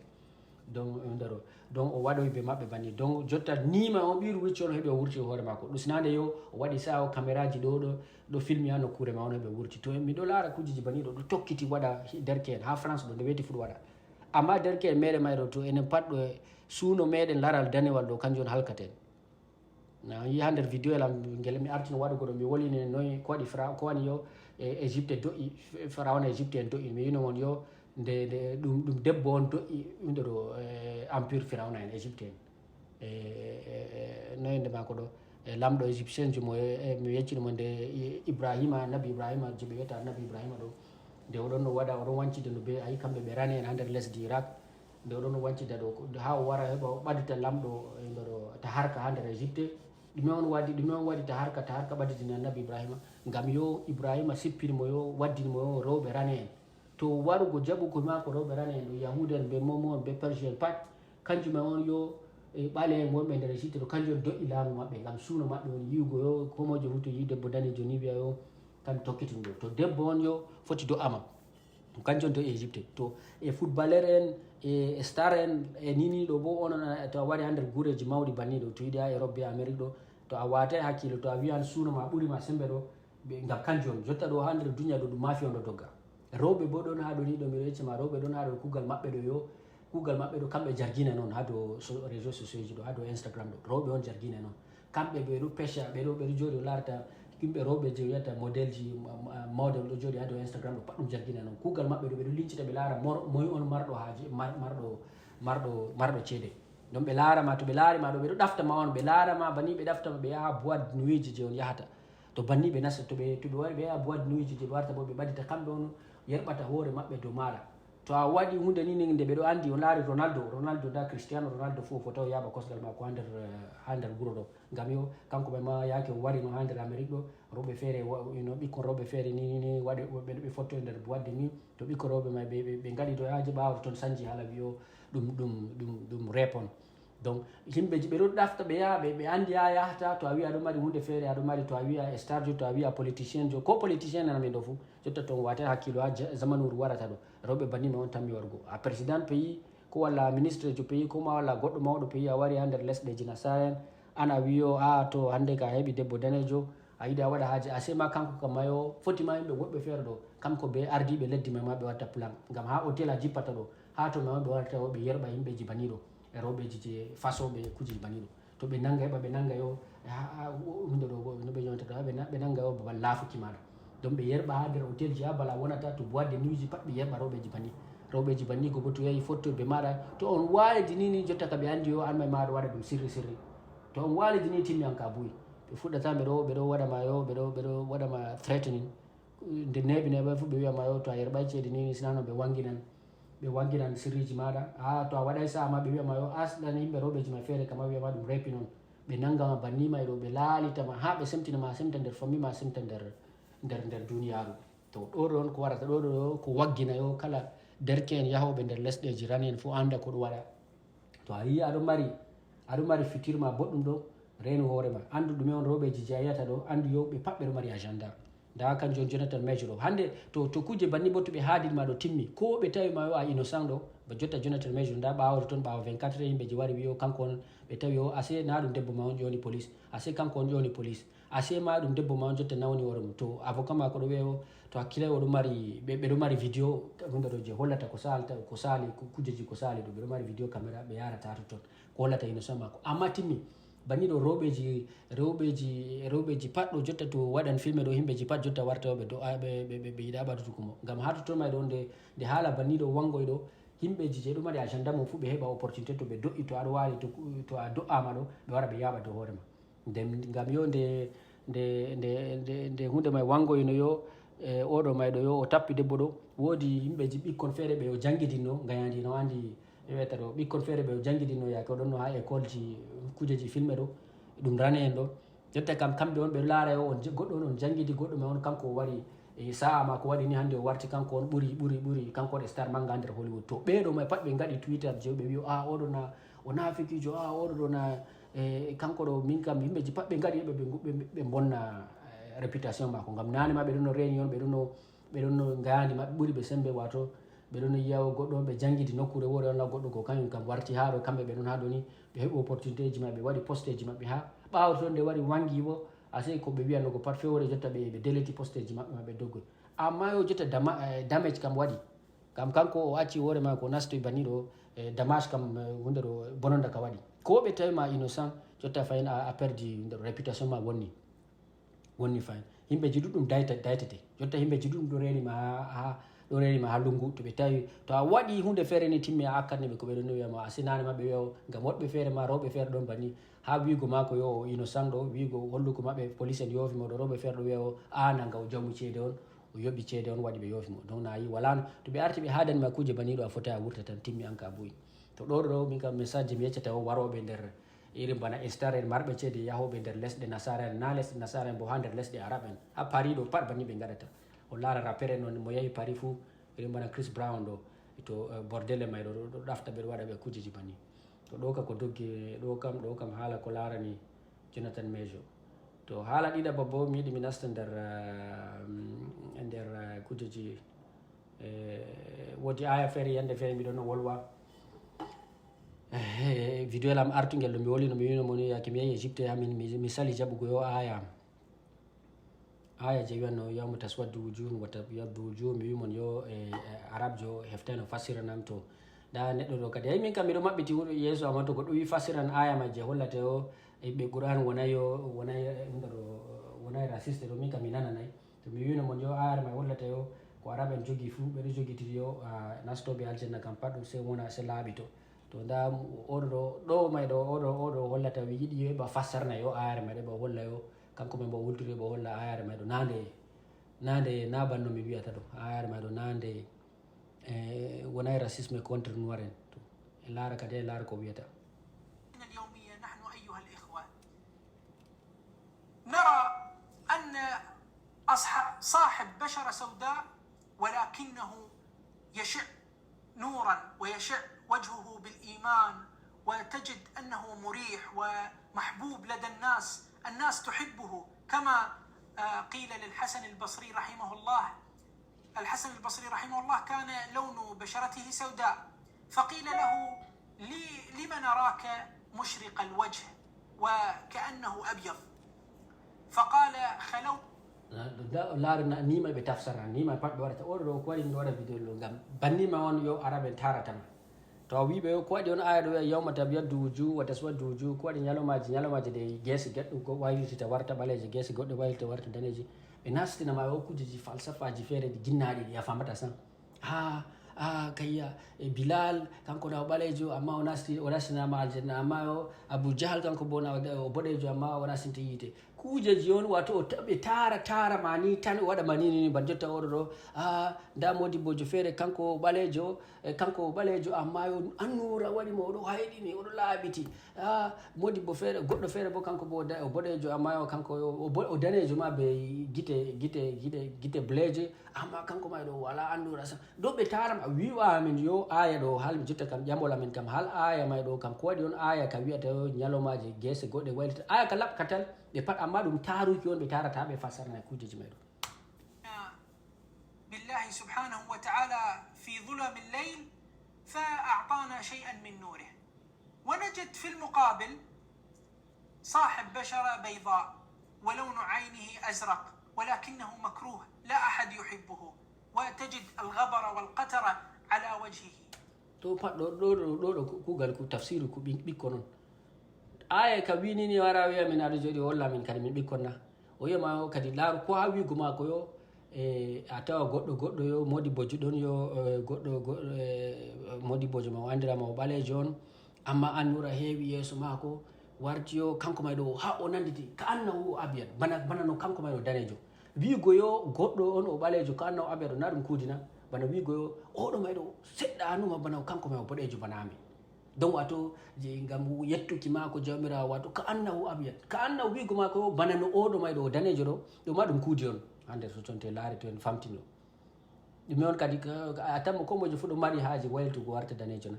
donc o waɗoy ɓe maɓɓe banni donc jotta nima on ɓiru wicci on heeɓi o wurti hoore mako ɗusnade yo o waɗi sa o caméraji ɗo filmi ha nokkure ma on heeɓe wurti to miɗo laara kujeji banni ɗo tokkiti waɗa derke en ha France ɗo nde weeti fuɗ waɗa amma derke en meɗen mayɗo to enen pat ɗo suuno meɗen laral danewal ɗo kanjum on halkaten na yi ha nder vidéo elam ngel mi artino waɗugo ɗo mi wolini noyi ko waɗi yo Égypte do'i pharaon Égypte en do'i mi yino on yo nde ɗum debbo on do'i hunde ɗo empire pharaon en Égypte en noyinde mako ɗo lamɗo égyptien mo mi yeccino mo nde ibrahima nabi ibrahima je ɓe wiyata nabi ibrahima ɗo nde oɗon no waɗa oɗon wancide no be ayi kamɓe ɓe rani en ha nder lesdi irak nde oɗon no wancida ɗo ha o wara heɓa o ɓadita lamɗo ɗo ta harka ha nder égypte ɗume on waɗi ta harka ɓaditini annabi ibrahima ngam yo ibrahima sippinimo yo waddinimo yo rewɓe rane en to warugo jaɓugo mako rewɓe rane en ɗo yahude en be momo en be persie en pat kanjum on yo ɓaale en wonɓe nder égypte ɗo kanjum on doƴƴi laamu maɓɓe ngam suuno maɓɓe on yiwugo yo komojo fu to yi debbo danejo ni wiya yo kam tokkitin ɗo to debbo on yo foti do'ama kanjum on doƴƴi égypte to footballeur en star en nini ɗo bo on to a waɗi ha nder guureji mawɗi banni ɗo to yiɗi ha Europe be Amérique ɗo to a watai hakkilo to a wiyan suuno ma ɓuurima sembe ɗo ngam kanjum on jotta ɗo ha nder duniya ɗo ɗum mafi on ɗo dogga rewɓe bo ɗon ha ɗo ni ɗo miɗo yeccima rewɓe ɗon ha ɗo kuugal maɓɓe ɗo yo kuugal maɓɓe ɗo kamɓe jargina noon ha dow réseau sociaux ji ɗo ha dow Instagram ɗo rewɓe on jargina noon kamɓe ɓeɗo pecha ɓeɗo jooɗi o larata yimɓe rewɓe je wiyata modèle ji model ɗo jooɗi ha dow Instagram ɗo pat ɗum jargina noon kuugal maɓɓe ɗo ɓeɗo lincita ɓe laara moy on marɗo haaji marɗo ceede donc ɓe laarama to ɓe laarima ɗo ɓeɗo ɗaftama on ɓe laarama banni ɓe ɗaftama ɓe yaha boîte de nuit ji je on yahata to banni ɓe nasta to ɓe wari ɓe yaha boîte de nuit ji je ɓe warta bo ɓe ɓadita kamɓe on yerɓata hoore maɓɓe dow maɗa to a waɗi hunde ni nde ɓeɗo andi on laari ronaldo da cristiano ronaldo fo fotaw yaɓa kosgal mako ha nder wuuro ɗo ngam yo kanko ɓe ma yaake o warino ha nder Amérique ɗo rewɓe feere ɓikkon rewɓe feere ni waɗi ɓe fotto e nder boîte de nuit to ɓikkon rewɓe ma ɓe gaɗi to yaji ɓawo toon sanji haala wiyo ɗum repon donc yimɓeji ɓeɗo ɗafta ɓe yaha ɓe andi ha yahata to a wi aɗo mari hunde feere aɗo mari to a wiya star jo to a wiya politicien jo ko politicien en amin ɗo fo jotta to watai hakkilo ha zamanuru warata ɗo rewɓe bannima on tammi wargo a président pays ko walla ministre jo pays ko ma walla goɗɗo mawɗo pays a wari ha nder lesɗeji nasara en an a wiyo a to hande ka heɓi debbo danejo a yiɗi a waɗa haaji a sema kanko kam mayo foti ma yimɓe woɓɓe feere ɗo kanko be ardiɓe leddi mai ma ɓe watta plan ngam ha hôtel a jippata ɗo ha to ma ɓe warata ɓe yerɓa yimɓeji baniɗo e rewɓeji je fasoɓe kujeji baniɗo to ɓe nanga heɓa ɓe nanga yo hunde ɗo no ɓe jontata ɓe nanga yo babal laafuki maɗa donc ɓe yerɓa ha nder hôtel ji ha bala wonata to boîte de nuit ji pat ɓe yerɓa rewɓeji banni go bo to yahi fottoɓe maɗa to on walidi ni jotta ka ɓe andi yo an mai maɗa waɗa ɗum sirri to on walidi ni timmi an ka buyi ɓe fuɗɗata ɓeɗo waɗama yo ɓeɗo waɗama threatening nde neɓi fu ɓe wiyama yo to a yerɓay ceede ni sinano ɓe wanginan sirriji maɗa ha to a waɗay sa'a ma ɓe wiyama yo asɗan yimɓe rewɓeji ma feere kama wiyama ɗum repi noon ɓe nangama banni ma ɗo ɓe laalitama ha ɓe semtinama a semta nder famille ma semta nder duniyaru to ɗo ɗon ko warata ɗo ko waggina yo kala derke en yahoɓe nder lesɗeji rani en fo anda ko ɗum waɗa to a yi aɗo mari futur ma boɗɗum ɗo renu hoorema andu ɗume on rewɓeji je a yiyata ɗo andu yo ɓe pat ɓeɗo mari agenda nda kanjum Jonathan Major ɗo hande to kuje banni bo to ɓe haadinma ɗo timmi ko ɓe tawi ma yo a innocent ɗo ba jotta Jonathan Major nda ɓawoto toon ɓawo 24 yimɓeji wari wiyo kanko on ɓe tawi o ase na ɗum debbo ma on ƴoni police ase kanko on ƴoni police ase ma ɗum debbo ma on jotta nawni hoore mum to avocat mako ɗo wiya to hakkilay ɓeɗo mari vidéo hunde ɗo je hollata ko sali kujeji ko sali ɗo ɓeɗo mari vidéo caméra ɓe yarata to toon ko hollata innocent mako amma timmi banni ɗo rewɓeji pat ɗo jotta to waɗan filme ɗo himɓeji pat jotta warta ɓe yiɗa ɓadutugo mo ngam ha toton may ɗo nde haala banni ɗo wangoy ɗo himɓeji je ɗo mari agenda mum fu ɓe heɓa opportunité to ɓe do'i to aɗo wali to a do'ama ɗo ɓe wara ɓe yaɓa dow hoorema ngam yo nde hunde may wangoyno yo oɗo mayɗo yo o tappi debbo ɗo woodi yimɓeji ɓikkon feere ɓe o jangguidinno gayandi no andi wiyata ɗo ɓikkon feere ɓe o jangguidinno yaake oɗon no ha école ji kujeji filme ɗo ɗum rane en ɗo jotta kam kamɓe on ɓe laara yo goɗɗo on jangguidi goɗɗo ma on kanko o wari sa'a ma ko waɗi ni hannde o warti kanko on ɓuri kanko waɗe star manga nder Hollywood to ɓeɗo may pat ɓe gaɗi Twitter je ɓe wi oɗo na o nafikijo oɗo ɗo na kanko ɗo min kam yimɓeji pat ɓe gaɗi ɓe bonna réputation mako ngam nane ma ɓe ɗon no reni on ɓe ɗon no gayandi maɓɓe ɓuuri ɓe sembe wato ɓe ɗon no yiya goɗɗo on ɓe jangguidi nokkure woore on la goɗɗo go kañum kam warti ha ɗo kamɓe ɓe ɗon ha ɗo ni ɓe heɓi opportunité ji maɓɓe waɗi posteji maɓɓe ha ɓawo toon nde wari wangi bo asei ko ɓe wiyanogo pat fewre jotta ɓe deleti posteji maɓɓe maɓe doggoy amma yo jotta damage kam waɗi kam kanko o acci hoore ma ko nastoy banni ɗo damage kam hunde ɗo bononda ka waɗi ko ɓe tawi ma innocent jotta fayin a perdi réputation ma wonni fayin yimɓeji ɗuɗɗum daytete jotta yimɓeji ɗuɗɗum ɗo renima ha ɗo renima ha lungu to ɓe tawi to a waɗi hunde feere ni timmi a akkanniɓe ko ɓeɗo wiyama a sinani maɓe wiya ngam woɗɓe feere ma rewɓe feere ɗon bani ha wigo mako yo o innocent ɗo wigo hollugo maɓɓe police en yoofimo ɗo rewɓe feere ɗo wiya o nanga o jamu ceede on o yoɓi ceede on waɗi ɓe yoofimo donc na yi walano to ɓe arti ɓe haadanima kuje baniɗo a foti a wurta tan timmi an ka boyi to ɗo ɗo min kam message mi yeccata o waroɓe nder irin bana star en marɓe ceede yahoɓe nder lesɗe nasara en na lesɗe nasara en bo ha nder lesɗe arab en ha paris ɗo pat bani ɓe gaɗata o laara rappeur en on mo yahi paris fou irin bana Chris Brown ɗo to bordele may ɗo ɗafta ɓeɗo waɗa ɓe kujeji bani to ɗo ka ko doggi ɗo kam haala ko larani Jonathan Mejo to haala ɗiɗaɓa bo mi yiɗi mi nasta nder kujeji woodi aya feere yande feere mbiɗo no wolwa vidéo lam artugel ɗo mi wolino mi wino moni yake mi yahi Égypte hamin mi sali jaɓugo yo aya je wiyanno yawma taswaddu wujuhum wa tabyaddu wujuhum mi wimon yo arab jo heftano fassiranam to da neɗɗo ɗo kadi min kam miɗo maɓɓiti yeeso amma to goɗɗo wi fassiran aya ma je hollata yo ɓe Qur'an wonay raciste ɗo min kam mi nananayi to mi wino mon yo aya ma hollata yo ko arab en jogi fuu ɓeɗo jogitiri yo nastoɓe aljanna kam pat ɗum se wona se laaɓi to nda oɗo ɗo may ɗo oɗo hollata wi yiɗi yo heɓa fassarna yo ayare may ɗo ɓa holla yo kanko men bo wultiri ɓa holla ayare may ɗo nande na banno mi wiyata ɗo ayare may ɗo nande wonay racisme contre noir en to e laara kadi e laara ko wiyata اليومية نحن أيها الإخوة نرى أن صاحب بشرة سوداء ولكنه يشع نورا ويشع وجهه بالإيمان وتجد أنه مريح ومحبوب لدى الناس تحبه كما قيل للحسن البصري رحمه الله. الحسن البصري رحمه الله كان لون بشرته سوداء فقيل له لم نراك مشرق الوجه وكأنه أبيض فقال خلو laarina nima ɓe tafsara nima pat ɓe waɗata oɗo ɗo ko waɗi mi waɗa vidéo ɗo ngam bannima on yo arabe en taratama to a wiɓe yo ko waɗi on aya ɗo wiya yawma tabyaddu wujuh wa taswaddu wujuh ko waɗi ñalomaji ɗe guese goɗɗum ko waylitita warta ɓaleje guese goɗɗo waylita warta daneji ɓe nastinama o kujeji falsafaji feere ɗi ginnaɗi ɗi a famata san kayya Bilal kanko na o ɓalejo amma o nastinama aljanna amma o Abu Jahal kanko bo na o boɗejo amma o nastinta yiite kujeji on wato ɓe tara mani tan o waɗa manini ban jotta oɗo ɗo nda modibbojo feere kanko ɓalejo amma yo annura waɗimo oɗo hayɗini oɗo laaɓiti modibbo feere goɗɗo feere bo kanko bo o boɗejo amma yo kanko o danejo ma be gite bleje amma kanko ma ɗo wala annura sa ɗo ɓe taram a wiwa amin yo aya ɗo hal mi jotta kam ƴamol amin kam hal aya may ɗo kam ko waɗi on aya ka wiyata yo ñalomaji guese goɗɗe waylita aya ka laɓkatal ɓe pat amma ɗum taruki on ɓe tarata ɓe fassarna kujeji may ɗo بالله سبحانه وتعالى في ظلم الليل فأعطانا شيئا من نوره ونجد في المقابل صاحب بشرة بيضاء ولون عينه أزرق ولكنه مكروه لا أحد يحبه وتجد الغبر والقتر على وجهه to pat ɗo kugal ku tafsiru ku ɓikko non aya ka winini wara wiya min aɗa jooɗi holla min kadi min ɓikkon na o wiyama kadi laaru ko ha wigo mako yo a tawa goɗɗo yo modibbojo ɗon yo goɗɗo modibbojo ma o andirama o ɓalejo on amma annura heewi yeeso mako warti yo kanko may ɗo ha o nanditi ka annahu abiyat bana no kanko may ɗo danejo wigo yo goɗɗo on o ɓalejo ka annahu abiyat o na ɗum kudina bana wigo yo oɗo may ɗo seɗɗa annuma bana kanko may o boɗejo banami donc wato ngam yettuki mako jawmirawo wato ka annahu abiyat ka annahu wigo mako bana no oɗo may ɗo danejo ɗo ɗuma ɗum kuudi on ha nder so tonte laari to en famtino ɗume on kadi a tanmo ko mojo fu ɗo mari haaji wayltugo warta danejo na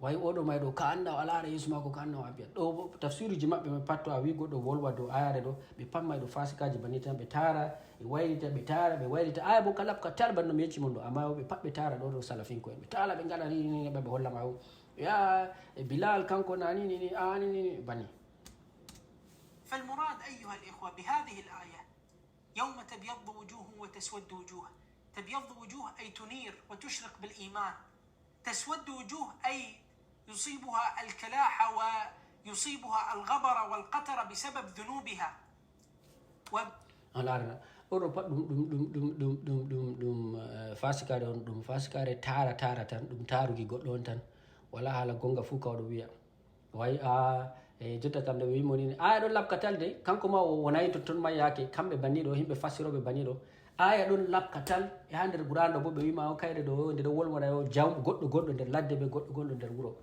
wayi oɗo may ɗo ka annahu a laara yeeso mako ka annahu abiyat ɗo tafsiruji maɓɓe ma pat to a wi goɗɗo wolwa dow ayare ɗo ɓe pat may ɗo fasikaji banni tan ɓe tara ɓe waylita ɓe waylita aya bo kala ka tar banno mi yecci mon ɗo amma ɓe pat ɓe tara ɗo salafinko en ɓe tala ɓe gaɗa ni ɓe hollama o يا بلال كان كنا ني بني. فالمراد أيها الإخوة بهذه الآية يوم تبيض وجوه وتسود وجوه. تبيض وجوه أي تنير وتشرق بالإيمان، تسود وجوه أي يصيبها الكلاحة ويصيبها الغبر والقتر بسبب ذنوبها. oɗo pat ɗum fasikare on, ɗum fasikare tara tan, ɗum taruki goɗɗo on tan, wala haala gonga fuu ka oɗo wiya wayi e jotta kam nde ɓe wimo ni aya ɗon labkatal de kanko ma o wonayi totton ma yake kamɓe banniɗo himɓe fasiroɓe banniɗo aya ɗon labkatal e ha nder Qur'an ɗo bo ɓe wima o kayre ɗo nde ɗo wolwona yo jam goɗɗo nder ladde ɓe goɗɗo nder wuuro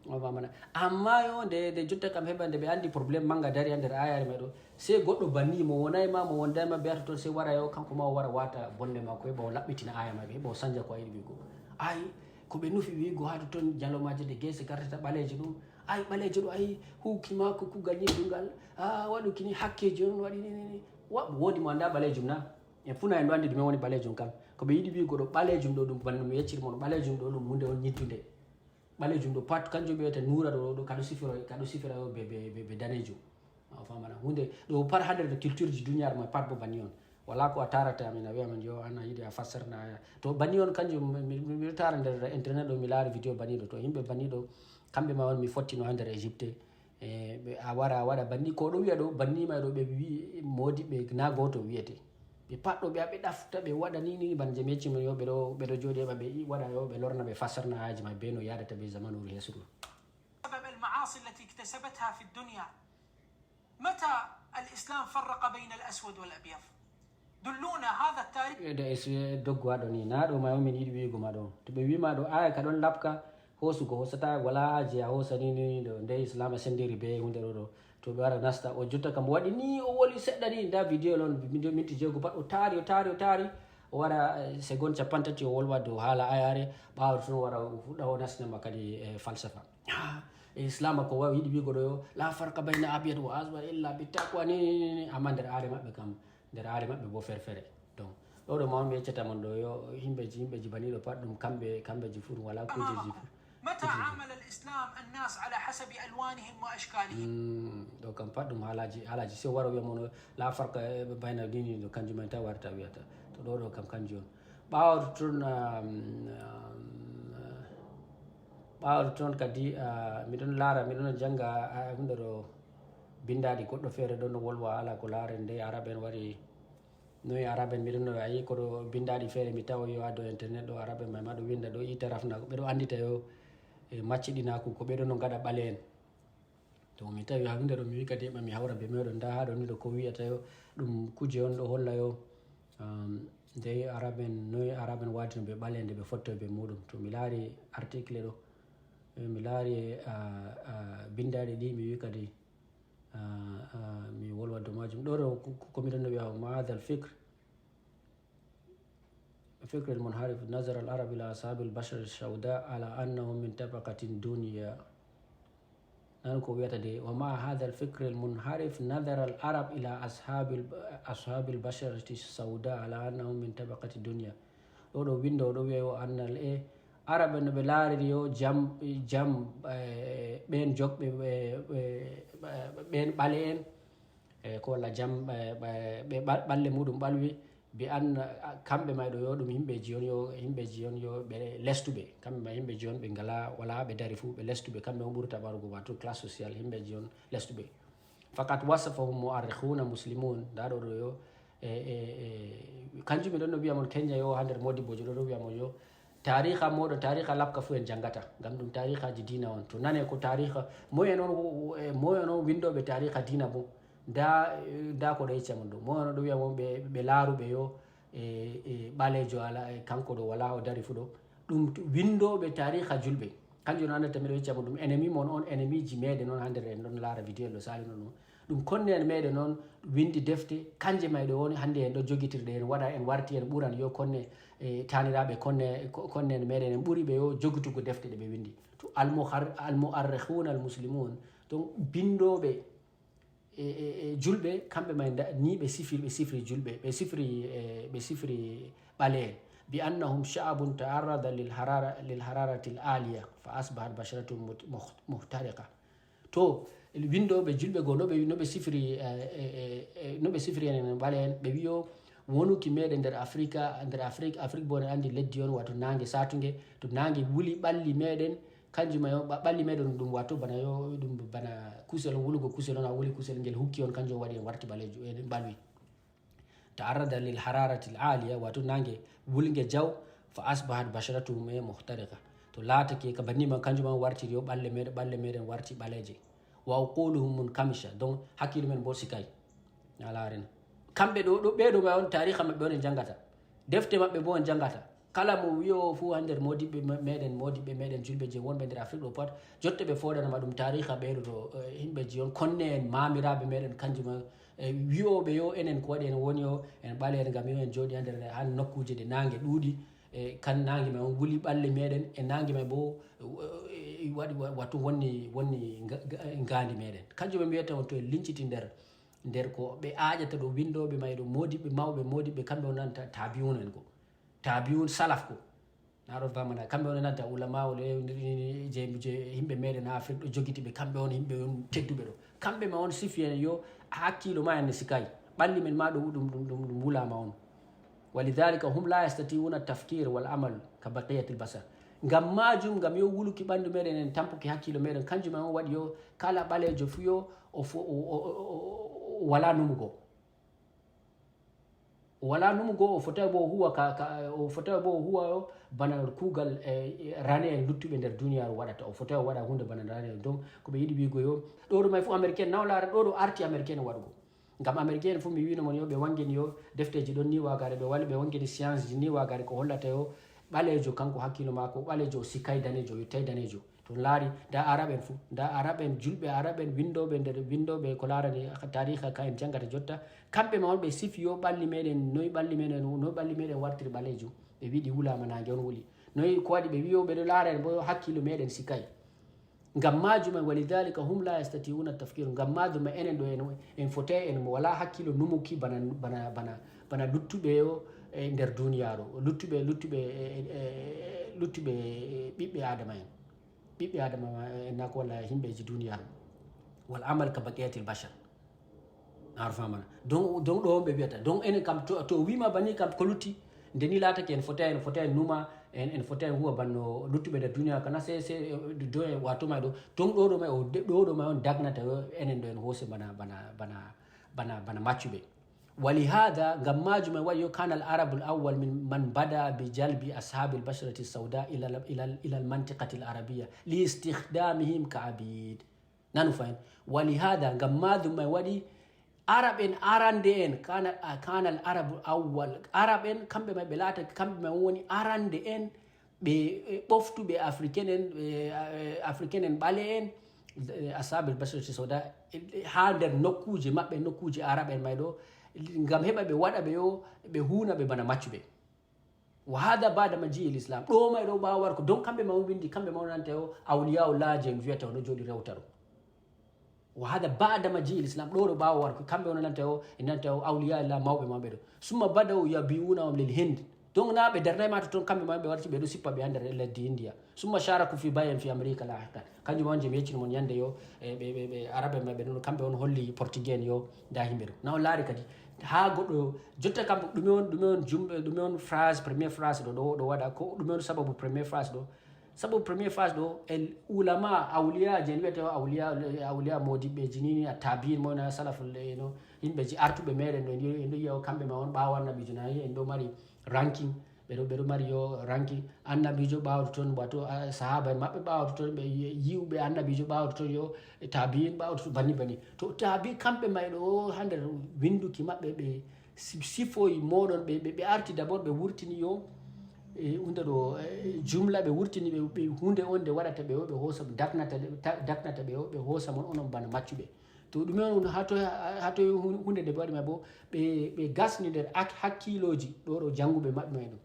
mamana amma yo nde jotta kam heɓa nde ɓe andi probléme manga dari ha nder ayare meɗo se goɗɗo banni mo wonayma mo wondayma beyata toon se wara yo kanko ma o wara wata bonde makko heɓa o laɓɓitina aya maɓe heɓa o sanja ko ayiɗi wigo ayi ko ɓe nufi wigo ha toon jalomaji de guese gartata ɓaleji ɗum ay ɓalejo ɗo ayi huki mako kugal ñiddungal waɗukini hakkeji on waɗi ni wodi mo anda ɓalejum na e funa en ɗo andi ɗumen woni ɓalejum kam koɓe yiɗi wigo ɗo ɓalejum ɗo ɗum banno mi yecciri mon ɓalejum ɗo ɗum hunde on ñiddude ɓalejum ɗo pat kanjum ɓe wiyata nura ɗo kaɗo sifira yo be danejum famana hunde ɗo par ha nder culture ji duniyaru ma pat bo banni on wala ko a tarata min a wiyaman yo an a yiɗi a fassarna aya to banni on kanjum miɗo tara nder internet ɗo mi laari vidéo banniɗo to yimɓe banniɗo kamɓe ma on mi fottino ha nder Égypte a wara a waɗa banni ko ɗo wiya ɗo banni ma ɗo ɓe wi modiɓe na goto wiyete ɓe pat ɗo ɓe ɗafta ɓe waɗa ni ban je meccimo yo ɓeɗo joɗi heɓa ɓe waɗa yo ɓe lorna ɓe fassarna ayaji ma be no yadata be zamanuru hesru سبب المعاصي التي اكتسبتها في الدنيا متى الإسلام فرق بين الأسود والأبيض دلونا هذا التاريخ doggo haɗo ni na ɗo ma min yiɗi wigo ma ɗo to ɓe wima ɗo aya ka ɗon labka hosugo hosata wala aji a hosani ɗo nde islam a sendiri be hunde ɗo to ɓe wara nasta o jotta kam waɗi ni o woli seɗɗa ni nda vidéo lon minti jeego pat o taari o wara seconde capantati o wolwa dow haala ayare ɓawa ton wara fuɗɗa o nasnama kadi falsafa islam ko wawi yiɗi wigo ɗo yo la farqa bayna abyad wa aswad illa bittaqwa ni amma nder are maɓɓe kam nder are maɓɓe bo fere donc ɗo ma on mi yeccata mon ɗo yo yimɓeji baniɗo pat ɗum kamɓeji fuu wala kujeji متى عامل الإسلام الناس على حسب ألوانهم وأشكالهم ɗo kam pat ɗum haalaji se wara wiya mono la farqa bayna dini ɗo kanjum en ta warta wiyata to ɗo kam kanjum on ɓawto toon kadi miɗon laara miɗon janga hunde ɗo bindaɗi goɗɗo feere ɗon no wolwa ala ko laare nde arabe en wari noyi arabe en miɗon a yi koɗo bindaɗi feere mi tawa yo ha dow internet ɗo arabe mai ma ɗo winda ɗo ita rafna ɓeɗo andita yo macciɗinaku ko ɓeɗo no gaɗa ɓale en to mi tawi ha hunde ɗo mi wi kadi heɓa mi hawra be meɗo nda ha ɗo ni ɗo ko wiyata yo ɗum kuje on ɗo holla yo nde arabe en noyi arabe en watino ɓe ɓale nde ɓe fotto be muɗum to mi laari article ɗo mi laari bindaɗi ɗi mi wi kadi mi wolwa dow majum ɗo ɗo komiɗon no wiya ma hadha al fikre فكر المنحرف نظر العرب إلى أصحاب البشر السوداء على أنهم من طبقة دنيا نانكو بيتدي ومع هذا الفكر المنحرف نظر العرب إلى أصحاب البشر السوداء على أنهم من طبقة دنيا لو ويندو دو ويو أن الإيه عرب أن بلاري يو جم بين جوك بين بالين كولا جم بالي مودum balwi bi an kamɓe mayɗo yo ɗum yimɓeji on yo ɓe lestuɓe kamɓe ma yimɓeji on ɓe ngala wala ɓe dari fuu ɓe lestuɓe kamɓe on ɓurta ɓarugo wato classe social yimɓeji on lestuɓe fakat wasafahum mu'arrikhuna muslimun nda ɗo ɗo yo kanjum ɓe ɗon no wiya mon Kenya yo ha nder modibojo ɗo wiya mon yo tariha moɗo tariha labka fu en jangata ngam ɗum tarihaji dina on to nane ko tariha moyen on windoɓe tariha dina bo da ko ɗo yecca mon ɗo mono ɗo wiya mon ɓe laaruɓe yo ɓalejo ala kanko ɗo wala o dari fu ɗo ɗum windoɓe tariha julɓe kanjum no andata miɗo yecca mon ɗum ennemi mon on ennemi ji meɗen noon ha nder en ɗon laara vidéo ɗo sali non ɗum konne en meɗen noon windi defte kanje mayɗo woni hande en ɗo jogitirɗe en waɗa en warti en ɓuran yo konne taniraɓe konne en meɗen en ɓuuri ɓe yo jogitugo defte ɗe ɓe windi to almu'arrikhuna almuslimun donc bindoɓe julɓe kamɓe may ni ɓe sifri julɓe ɓe sifri ɓale bi annahum sha'abun ta'arrada lil hararati al aliya fa asbahat basharatuhum muhtariqa to windoɓe julɓe goo noɓe sifri en ɓale en ɓe wiyo wonuki meɗen nder afrique bo ne andi leddi on wato nangue satugue to nangue wuli ɓalli meɗen kanjuma yo ɓalli meɗen ɗum wato bana yo ɗum bana kusel on wulugo kusel on a wuli kusel ngel hukki on kanjum waɗi en warti ɓalejo en ɓalwi ta'arrada lil hararati al-aliya wato nange wulnge jaw fa asbahat basharatuhum muhtariqa to laatake ka banni man kanjuma warti yo balle meden warti baleje wa uquluhum munkamisha donc hakkilo men bo sikay alaren kambe do bedo ma on tariha mabbe on jangata defte mabbe bo on jangata kala mo wiyo fu hander modibe meden julbe je wonbe der Afrique do pot jotte be fodana madum tariha beedo do himbe ji on konne en mamirabe meden kanjuma wiyo be yo enen ko wadi en woni yo en balere ngam yo en jodi hander han nokkuje de nange dudi kan nangi me on wuli balle meden e nangi me bo wadi watu wonni ngandi meden kanjum be mbiyata on to linciti nder ko be aajata do windobe maydo modibe mawbe modibe kambe on nanta tabiun en ko tabiun salaf ko naro famana kambe on nanta ulama wala je himbe meden na Afrique do jogiti be kambe on himbe on teddube do kambe ma on sifien yo hakkilo ma en sikay balli men ma do dum wulama on ولذلك هم لا يستطيعون التفكير والعمل كبقية البشر ngam majum ngam yo wuluki bandu meden en tampuki hakkilo meden kanjum on wadi yo kala balejo fuyo wala numugo o fota bo huwa o fota bo huwa yo bana kugal rane en luttube der duniya wadata o fota wada hunde bana rane donc ko be yidi bigo yo do may fu americain nawlara do arti americain wadugo ngam americain fu mi wino mon yo be wangeni yo defteji don ni wagare be wali be wangeni science ji ni wagare ko hollata yo balejo kanko hakkilo mako balejo sikay danejo yo tay danejo to laari da araben fu da araben julbe araben windobe ko laarani tariha ka en jangata jotta kambe ma wonbe sifiyo balli meden noy balli meden wartiri balejo be widi wulama nange on wuli noy ko wadi be wiyo be do laaren bo hakkilo meden sikay ngam majuma walidhalika hum la yastati'una tafkir ngam majuma enen do en fote en wala hakkilo numuki bana luttube yo nder duniyaro luttube bibbe adama en nako wala himbeji duniyaro wal amal ka baqiyatil bashar arfamana donc do be biata donc enen kam to wima bani kam ko lutti ndeni lata ken fote numa en fote huwa banno luttube der duniya kana se do wato may do donc do may o do may on dagnata enen do en hose bana matchube ولهذا غماج ما ويو كان العرب الاول من بدا بجلب اصحاب البشره السوداء الى المنطقه العربيه لاستخدامهم كعبيد نانو فاين ولهذا غماج ما ودي عرب ان ارندين كان العرب الاول عرب ان كمبه ما بلاتا كمبه ما وني ارندين be boftu be africain en bale en ashabul bashar sauda halder nokkuje arab en maydo ngam heba be wada be yo be huna be bana maccube wa hada bada maji islam do may do bawar ko don kambe ma windi kambe ma nante yo awliya Allah je vieta no jodi rewtaro wa hada bada maji islam do bawar ko kambe on nante yo awliya Allah mawbe mabbe do summa badaw yabiuna lil hind donc na be darnay mata ton kambe ma be warti be do sippa be andare leddi india summa sharaku fi bayan fi america la hakan kanjum on je mecci mon yande yo be arabe mabbe no kambe on holli portugais yo da himbero na on laari kadi ha goddo jotta kam dume on jumbe dume on phrase première phrase do wada ko dume on sababu première phrase do el ulama awliya je wiete awliya modibe jinini atabin mona salaful no himbe ji artube mere no yo kambe ma on bawan nabi junayi en do mari ranking bedo mari yo ranking annabijo bawto ton bato sahaba mabbe bawto ton be yiwbe annabijo bawto ton yo tabiin bawto bani to tabi kambe maydo hande winduki mabbe be sifoy modon be arti d'abord be wurtini yo hunde do jumla be wurtini be hunde onde wadata be hosa daknata be hosa mon onon bana maccube to dum on hato hunde de bari mabo be gasni der hakkiloji do jangube mabbe maydo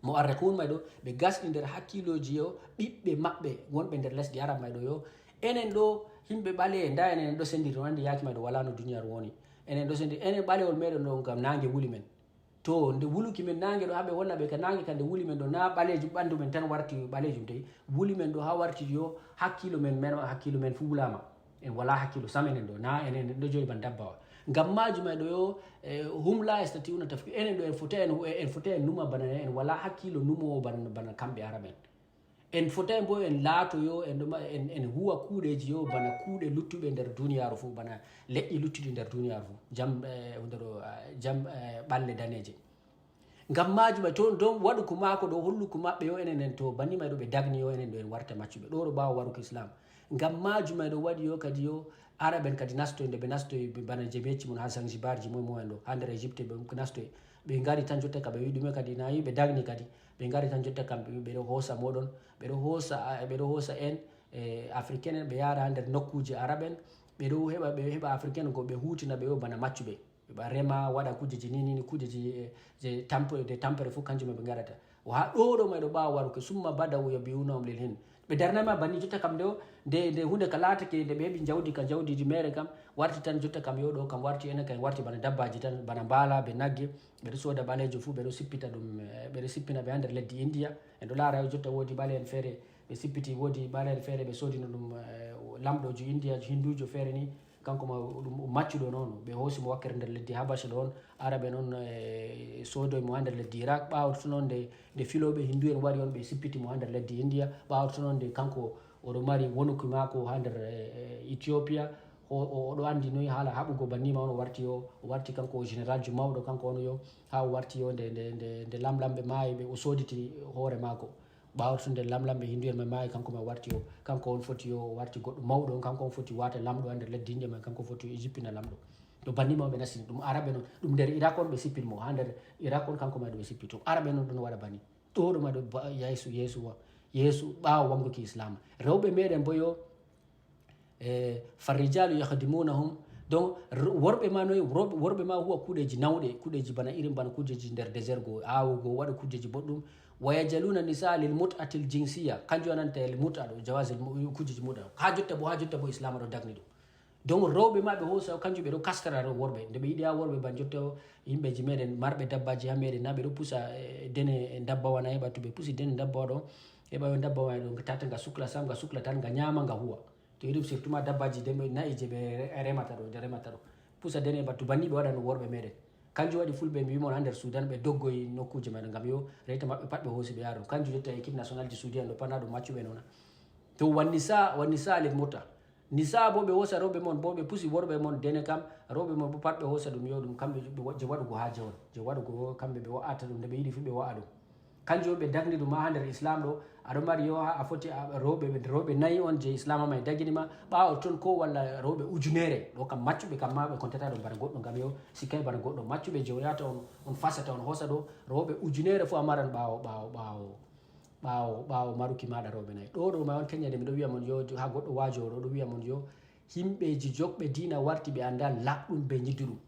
mo arrakun maydo be gasni der hakkiloji yo bibbe mabbe wonbe der lesdi arab maydo yo enen do himbe bale nda enen do sendiri wande yaki maydo wala no duniyar woni enen do sendiri enen bale wol medo no ngam nange wuli men to nde wuluki men nange do habe wonna be ka nange kande wuli men do na baleju bandu men tan warti baleju dey wuli men do ha warti yo hakkilo men fu bulama en wala hakkilo samen do na enen do jodi ban dabba ngam maji may do yo hum la yastatiuna tafkir enen do en foten numa bana en wala hakkilo numo bana kambe araben en fotai bo en laato yo en huwa kuuɗeji yo bana kuuɗe luttuɓe nder duniyaru fou, bana leƴƴi luttuɗi nder duniyaru fou, jam ɓalle daneje. Ngam majuma to don waɗu ko mako ɗo holluko maɓɓe yo enen to banni may ɗo ɓe dagni yo enen ɗo en warta maccuɓe ɗo ɗo ɓawa waruko islam. Ngam majuma ɗo waɗi yo kadi yo araben kadi nastoy nde ɓe nastoy bana je becci mon ha Zanzibarji moyen ɗo ha nder Égypte ɓe nastoy ɓe gari tan jotta ka ɓe wi ɗume kadi na yi ɓe dagni kadi ɓe gari tan jotta kam ɓeɗo hosa moɗon ɓeɗo hosa en africain en ɓe yara ha nder nokkuje araben ɓe heɓa africain go ɓe hutina ɓe yo bana maccuɓe ɓe rema waɗa kujeji ni kujeji je tampere fu kanjum ɓe garata ha ɗo may ɗo ɓawa waruke summa badaw yabiyunahum lil hin ɓe darnama banni jotta kam nde hunde ka latake nde ɓe heɓi jawdiji mere kam warti tan jotta kam yo ɗo kam warti enen kam warti bana dabbaji tan bana mbala ɓe nagge ɓeɗo soda ɓalejo fu ɓeɗo sippita ɗum ɓeɗo sippina ɓe ha nder leddi India en ɗo laara yo jotta wodi ɓale en feere ɓe sippiti wodi ɓale en feere ɓe sodino ɗum lamɗojo India hindujo feere ni kanko ma ɗum maccuɗo noon ɓe hoosimo wakkere nder leddi Habasha ɗon araɓe noon sodoymo ha nder leddi Irak ɓawto noon nde filoɓe hindu en wari on ɓe sippitimo ha nder leddi India ɓawto noon nde kanko oɗo mari wonuki mako ha nder Ethiopia oɗo andi noyi haala haɓugo bannima on o warti kanko général ju mawɗo kanko on yo ha o warti yo nde lamlamɓe maayi ɓe o soditi hoore mako ɓawto nde lamlamɓe hindu en ma maayi kanko ma warti yo kanko on foti yo warti goɗɗo mawɗo on kanko on foti wata lamɗo ha nder leddi India ma kanko foti yo jippina lamɗo to bannima on ɓe nasini ɗum araɓe noon ɗum nder Irak on ɓe sippinmo ha nder Irak on kanko ma ɗo ɓe sippi to araɓe noon ɗon waɗa banni ɗo ɗo ma ɗo yeesu ɓawa wanguki islam rewɓe meɗen bo yo farrijalu yahdimunahum donc worɓe ma noyi worɓe ma huwa kuuɗeji nawɗe kuuɗeji bana irin bana kujeji nder désert go awugo waɗa kujeji boɗɗum wayajaluna nisa lil mut'atil jinsiya kanjum ananta el mut'a ɗo jawaz kujeji muɗa ha jotta bo islam ɗo dagni ɗum donc rewɓe ma ɓe hoosa kanjum ɓe ɗo kaskara worɓe nde ɓe yiɗi ha worɓe ban jotta yimɓeji meɗen marɓe dabbaji ha meɗen na ɓe ɗo pusa dene dabbawa na heɓa to ɓe pusi dene dabbawa ɗo heɓa yo dabbawa ɗo tata nga sukla sam nga sukla tan nga ñama nga huwa to yiɗum surtout ma dabbaji nayi je ɓe remata ɗo pusa dene battu banni ɓe waɗano worɓe meɗen kanjum waɗi fulɓe mi wimon ha nder Sudan ɓe doggoyi nokkuje maɗa ngam yo reta maɓɓe pat ɓe hoosi ɓe yaro kanjum jotta équipe national ji Sudan ɗo pat na ɗum maccuɓe nona to wannisa lil muta nisa bo ɓe hosa rewɓe mon bo ɓe pusi worɓe mon dene kam rewɓe mon bo pat ɓe hosa ɗum yo ɗum kamɓe je waɗugo haaje on je waɗugo kamɓe ɓe wa'ata ɗum nde ɓe yiɗi fu ɓe wa'a ɗum kanjum ɓe dagni ɗum ha nder islam ɗo aɗa mari yo a foti rewɓe nayi on je islam ma daginima ɓawo toon ko walla rewɓe ujunere ɗo kam maccuɓe kam ma ɓe contata ɗum bana goɗɗo ngam yo sikkay bana goɗɗo maccuɓe je o yata on fasata on hosa ɗo rewɓe ujunere fo a maran ɓawo maruki maɗa rewɓe nayi ɗo ma on keñade miɗo wiya mon yo ha goɗɗo waajo oɗo ɗo wiya mon yo yimɓeji jokɓe dina warti ɓe anda laɗɗum ɓe ñidduɗum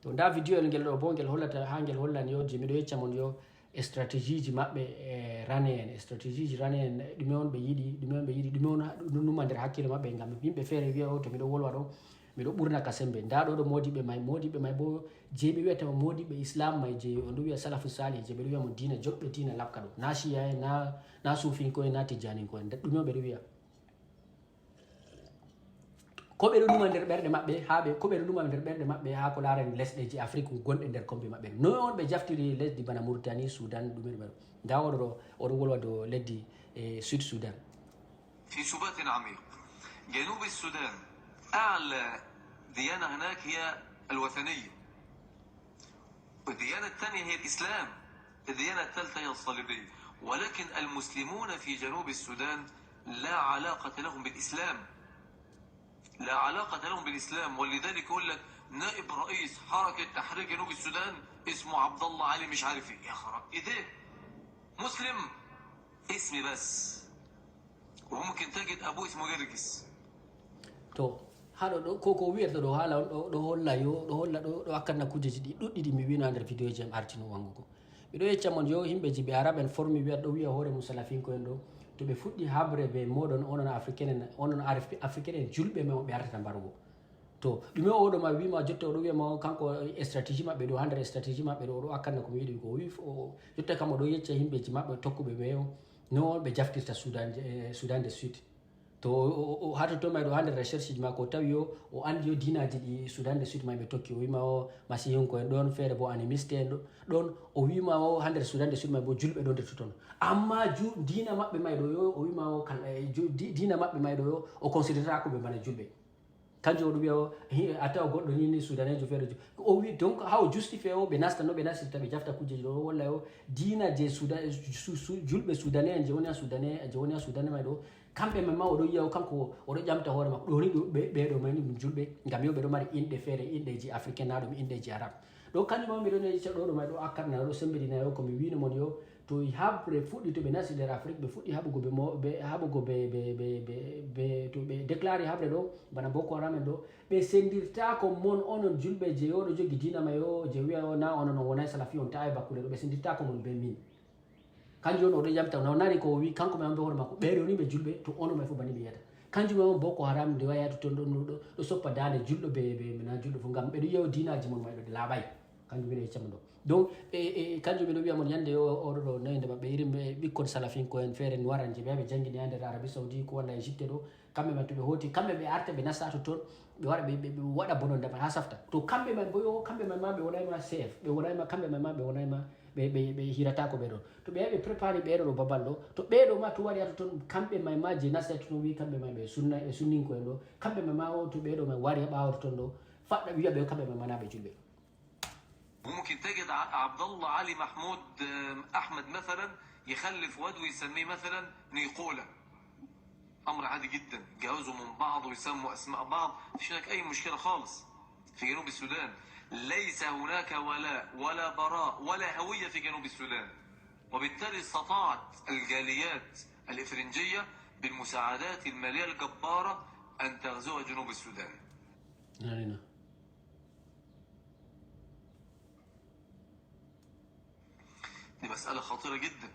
to nda vidéo ngel ɗo bo ngel hollata ha ngel hollan yo je miɗo yecca mon yo stratégie ji maɓɓe stratégie ji rane en ɗume on ɓe yiɗi ɗume on numa nder hakkille maɓɓe ngam yimɓe feere wiya o to miɗo wolwa ɗo miɗo ɓurna ka sembe nda ɗo modiɓe may bo je ɓe wiyatama modiɓe islam may je on ɗo wiya salafu salih je ɓeɗo wiya mo dina joɓɓe dina lakka ɗo na shiya en na sufinko en na tijjaninko en ɗume on ɓeɗo wiya ko ɓeɗo numa nder ɓerɗe maɓɓe ha ko larani lesɗeji Afrique gonɗe nder kombi maɓɓe no on ɓe jaftiri lesdi bana Mauritanie Sudan ɗumen nda oɗo wolwa dow leddi Sud Sudan في سبات عميق جنوب السودان أعلى ديانة هناك هي الوثنية والديانة الثانية هي الإسلام الديانة الثالثة هي الصليبية ولكن المسلمون في جنوب السودان لا علاقة لهم بالإسلام ولذلك يقول لك نائب رئيس حركة تحرير جنوب السودان اسمه عبد الله علي مش عارف ايه يا خراب ايه ده مسلم اسم بس وممكن تجد ابوه اسمه جرجس to haɗo ɗo ko wiyata ɗo haala on ɗo holla ɗo akkanna kujeji ɗi ɗuɗɗiɗi mi wino nder vidéo ji am artino wangugo miɗo yecca mon yo yimɓeji ɓe araɓe en formi wiyata ɗo wiya hoore mum salafinko en ɗo to ɓe fuɗɗi habre ɓe moɗon onon africain en julɓe ma ɓe artata mbarugo to ɗume oɗo ma wima jotta oɗo wiyama kanko stratégie maɓɓe ɗo ha nder stratégie maɓɓe ɗo oɗo akkanna komi yiɗi ko wi jotta kam oɗo yecca yimɓeji maɓɓe tokkuɓe ɓe no ɓe jaftirta Sudan de Sud to o hato to mayɗo ha nder recherche ji mako o tawi yo o andi yo dinaji ɗi Sudan du Sud may ɓe tokki o wima o masihunko en ɗon feere bo animiste en ɗon o wima o ha nder Sudan du Sud may bo julɓe ɗon nder toton amma dina maɓɓe mayɗo yo o wima o dina maɓɓe mayɗo yo o considérera ko ɓe bana julɓe kanjum oɗo wiya o a tawa goɗɗo ni sudanejo feere o wi donc ha o justifie o ɓe nasta no ɓe nastirta ɓe jafta kujeji ɗo walla o dina je julɓe sudanais en je woni ha sudanais may ɗo kamɓe men ma oɗo yiya o kanko oɗo ƴamta hoore makko ɗoni ɓeɗo mayni ɗum julɓe ngam yo ɓeɗo mari inɗe feere inɗeji africain na ɗum inɗeji arabe ɗo kanjum ma miɗon yecca ɗo may ɗo akkarna ɗo sembedina yo komi wino mon yo to haɓre fuɗɗi to ɓe nasti nder afrique ɓe fuɗɗi haɓugo to ɓe déclaré haɓre ɗo bana boko haram en ɗo ɓe sendirtako mon onon julɓe je oɗo jogi dina ma yo je wiya o na onon on wonay salafi on tawi bakkule ɗo ɓe sendirtako mon be min kanjum on oɗo yamta no nari ko wi kanko ma be hoore makko ɓeɗo ni ɓe julɓe to ono may fof bani ɓe yiyata kanjum on boko haram nde wayata toon ɗo soppa dande julɗo ɓe na julɗo fof ngam ɓeɗo yiya dinaji mon mayɗo ɗe laaɓay kanjum mbiɗo yeccama ɗo donc kanjum ɓeɗo wiya mon yande oɗo ɗo nayde maɓɓe irin ɓikkon salafinko en feere waran je ɓe ɓe janggini ha nder Arabie Saoudi ko walla Égypte ɗo kamɓe man to ɓe hoti kamɓe ɓe arta ɓe nasta to toon ɓe waɗa bononda man ha safta to kamɓe man bo yo kamɓe man ma ɓe wonayma safe ɓe wonayma kamɓe man ma ɓe wonayma ɓe hiratako ɓeɗon to ɓe yahi ɓe préparé ɓeɗo ɗo babal ɗo to ɓeɗo ma to waɗi ato toon kamɓe may ma je nasta to toon wi kamɓe may ɓe sunninko en ɗo kamɓe may ma o to ɓeɗo may wari ɓawa to toon ɗo faɗɗa wiya ɓe kamɓe may ma na ɓe julɓe. وممكن تجد عبد الله علي محمود احمد مثلا يخلف واد ويسميه مثلا نيقولا، امر عادي جدا، جوازوا من بعض ويسموا اسماء بعض، مفيش هناك اي مشكله خالص في جنوب السودان. ليس هناك ولاء ولا براء ولا هويه في جنوب السودان، وبالتالي استطاعت الجاليات الافرنجيه بالمساعدات الماليه الجباره ان تغزو جنوب السودان. دي مسألة خطيرة جدا.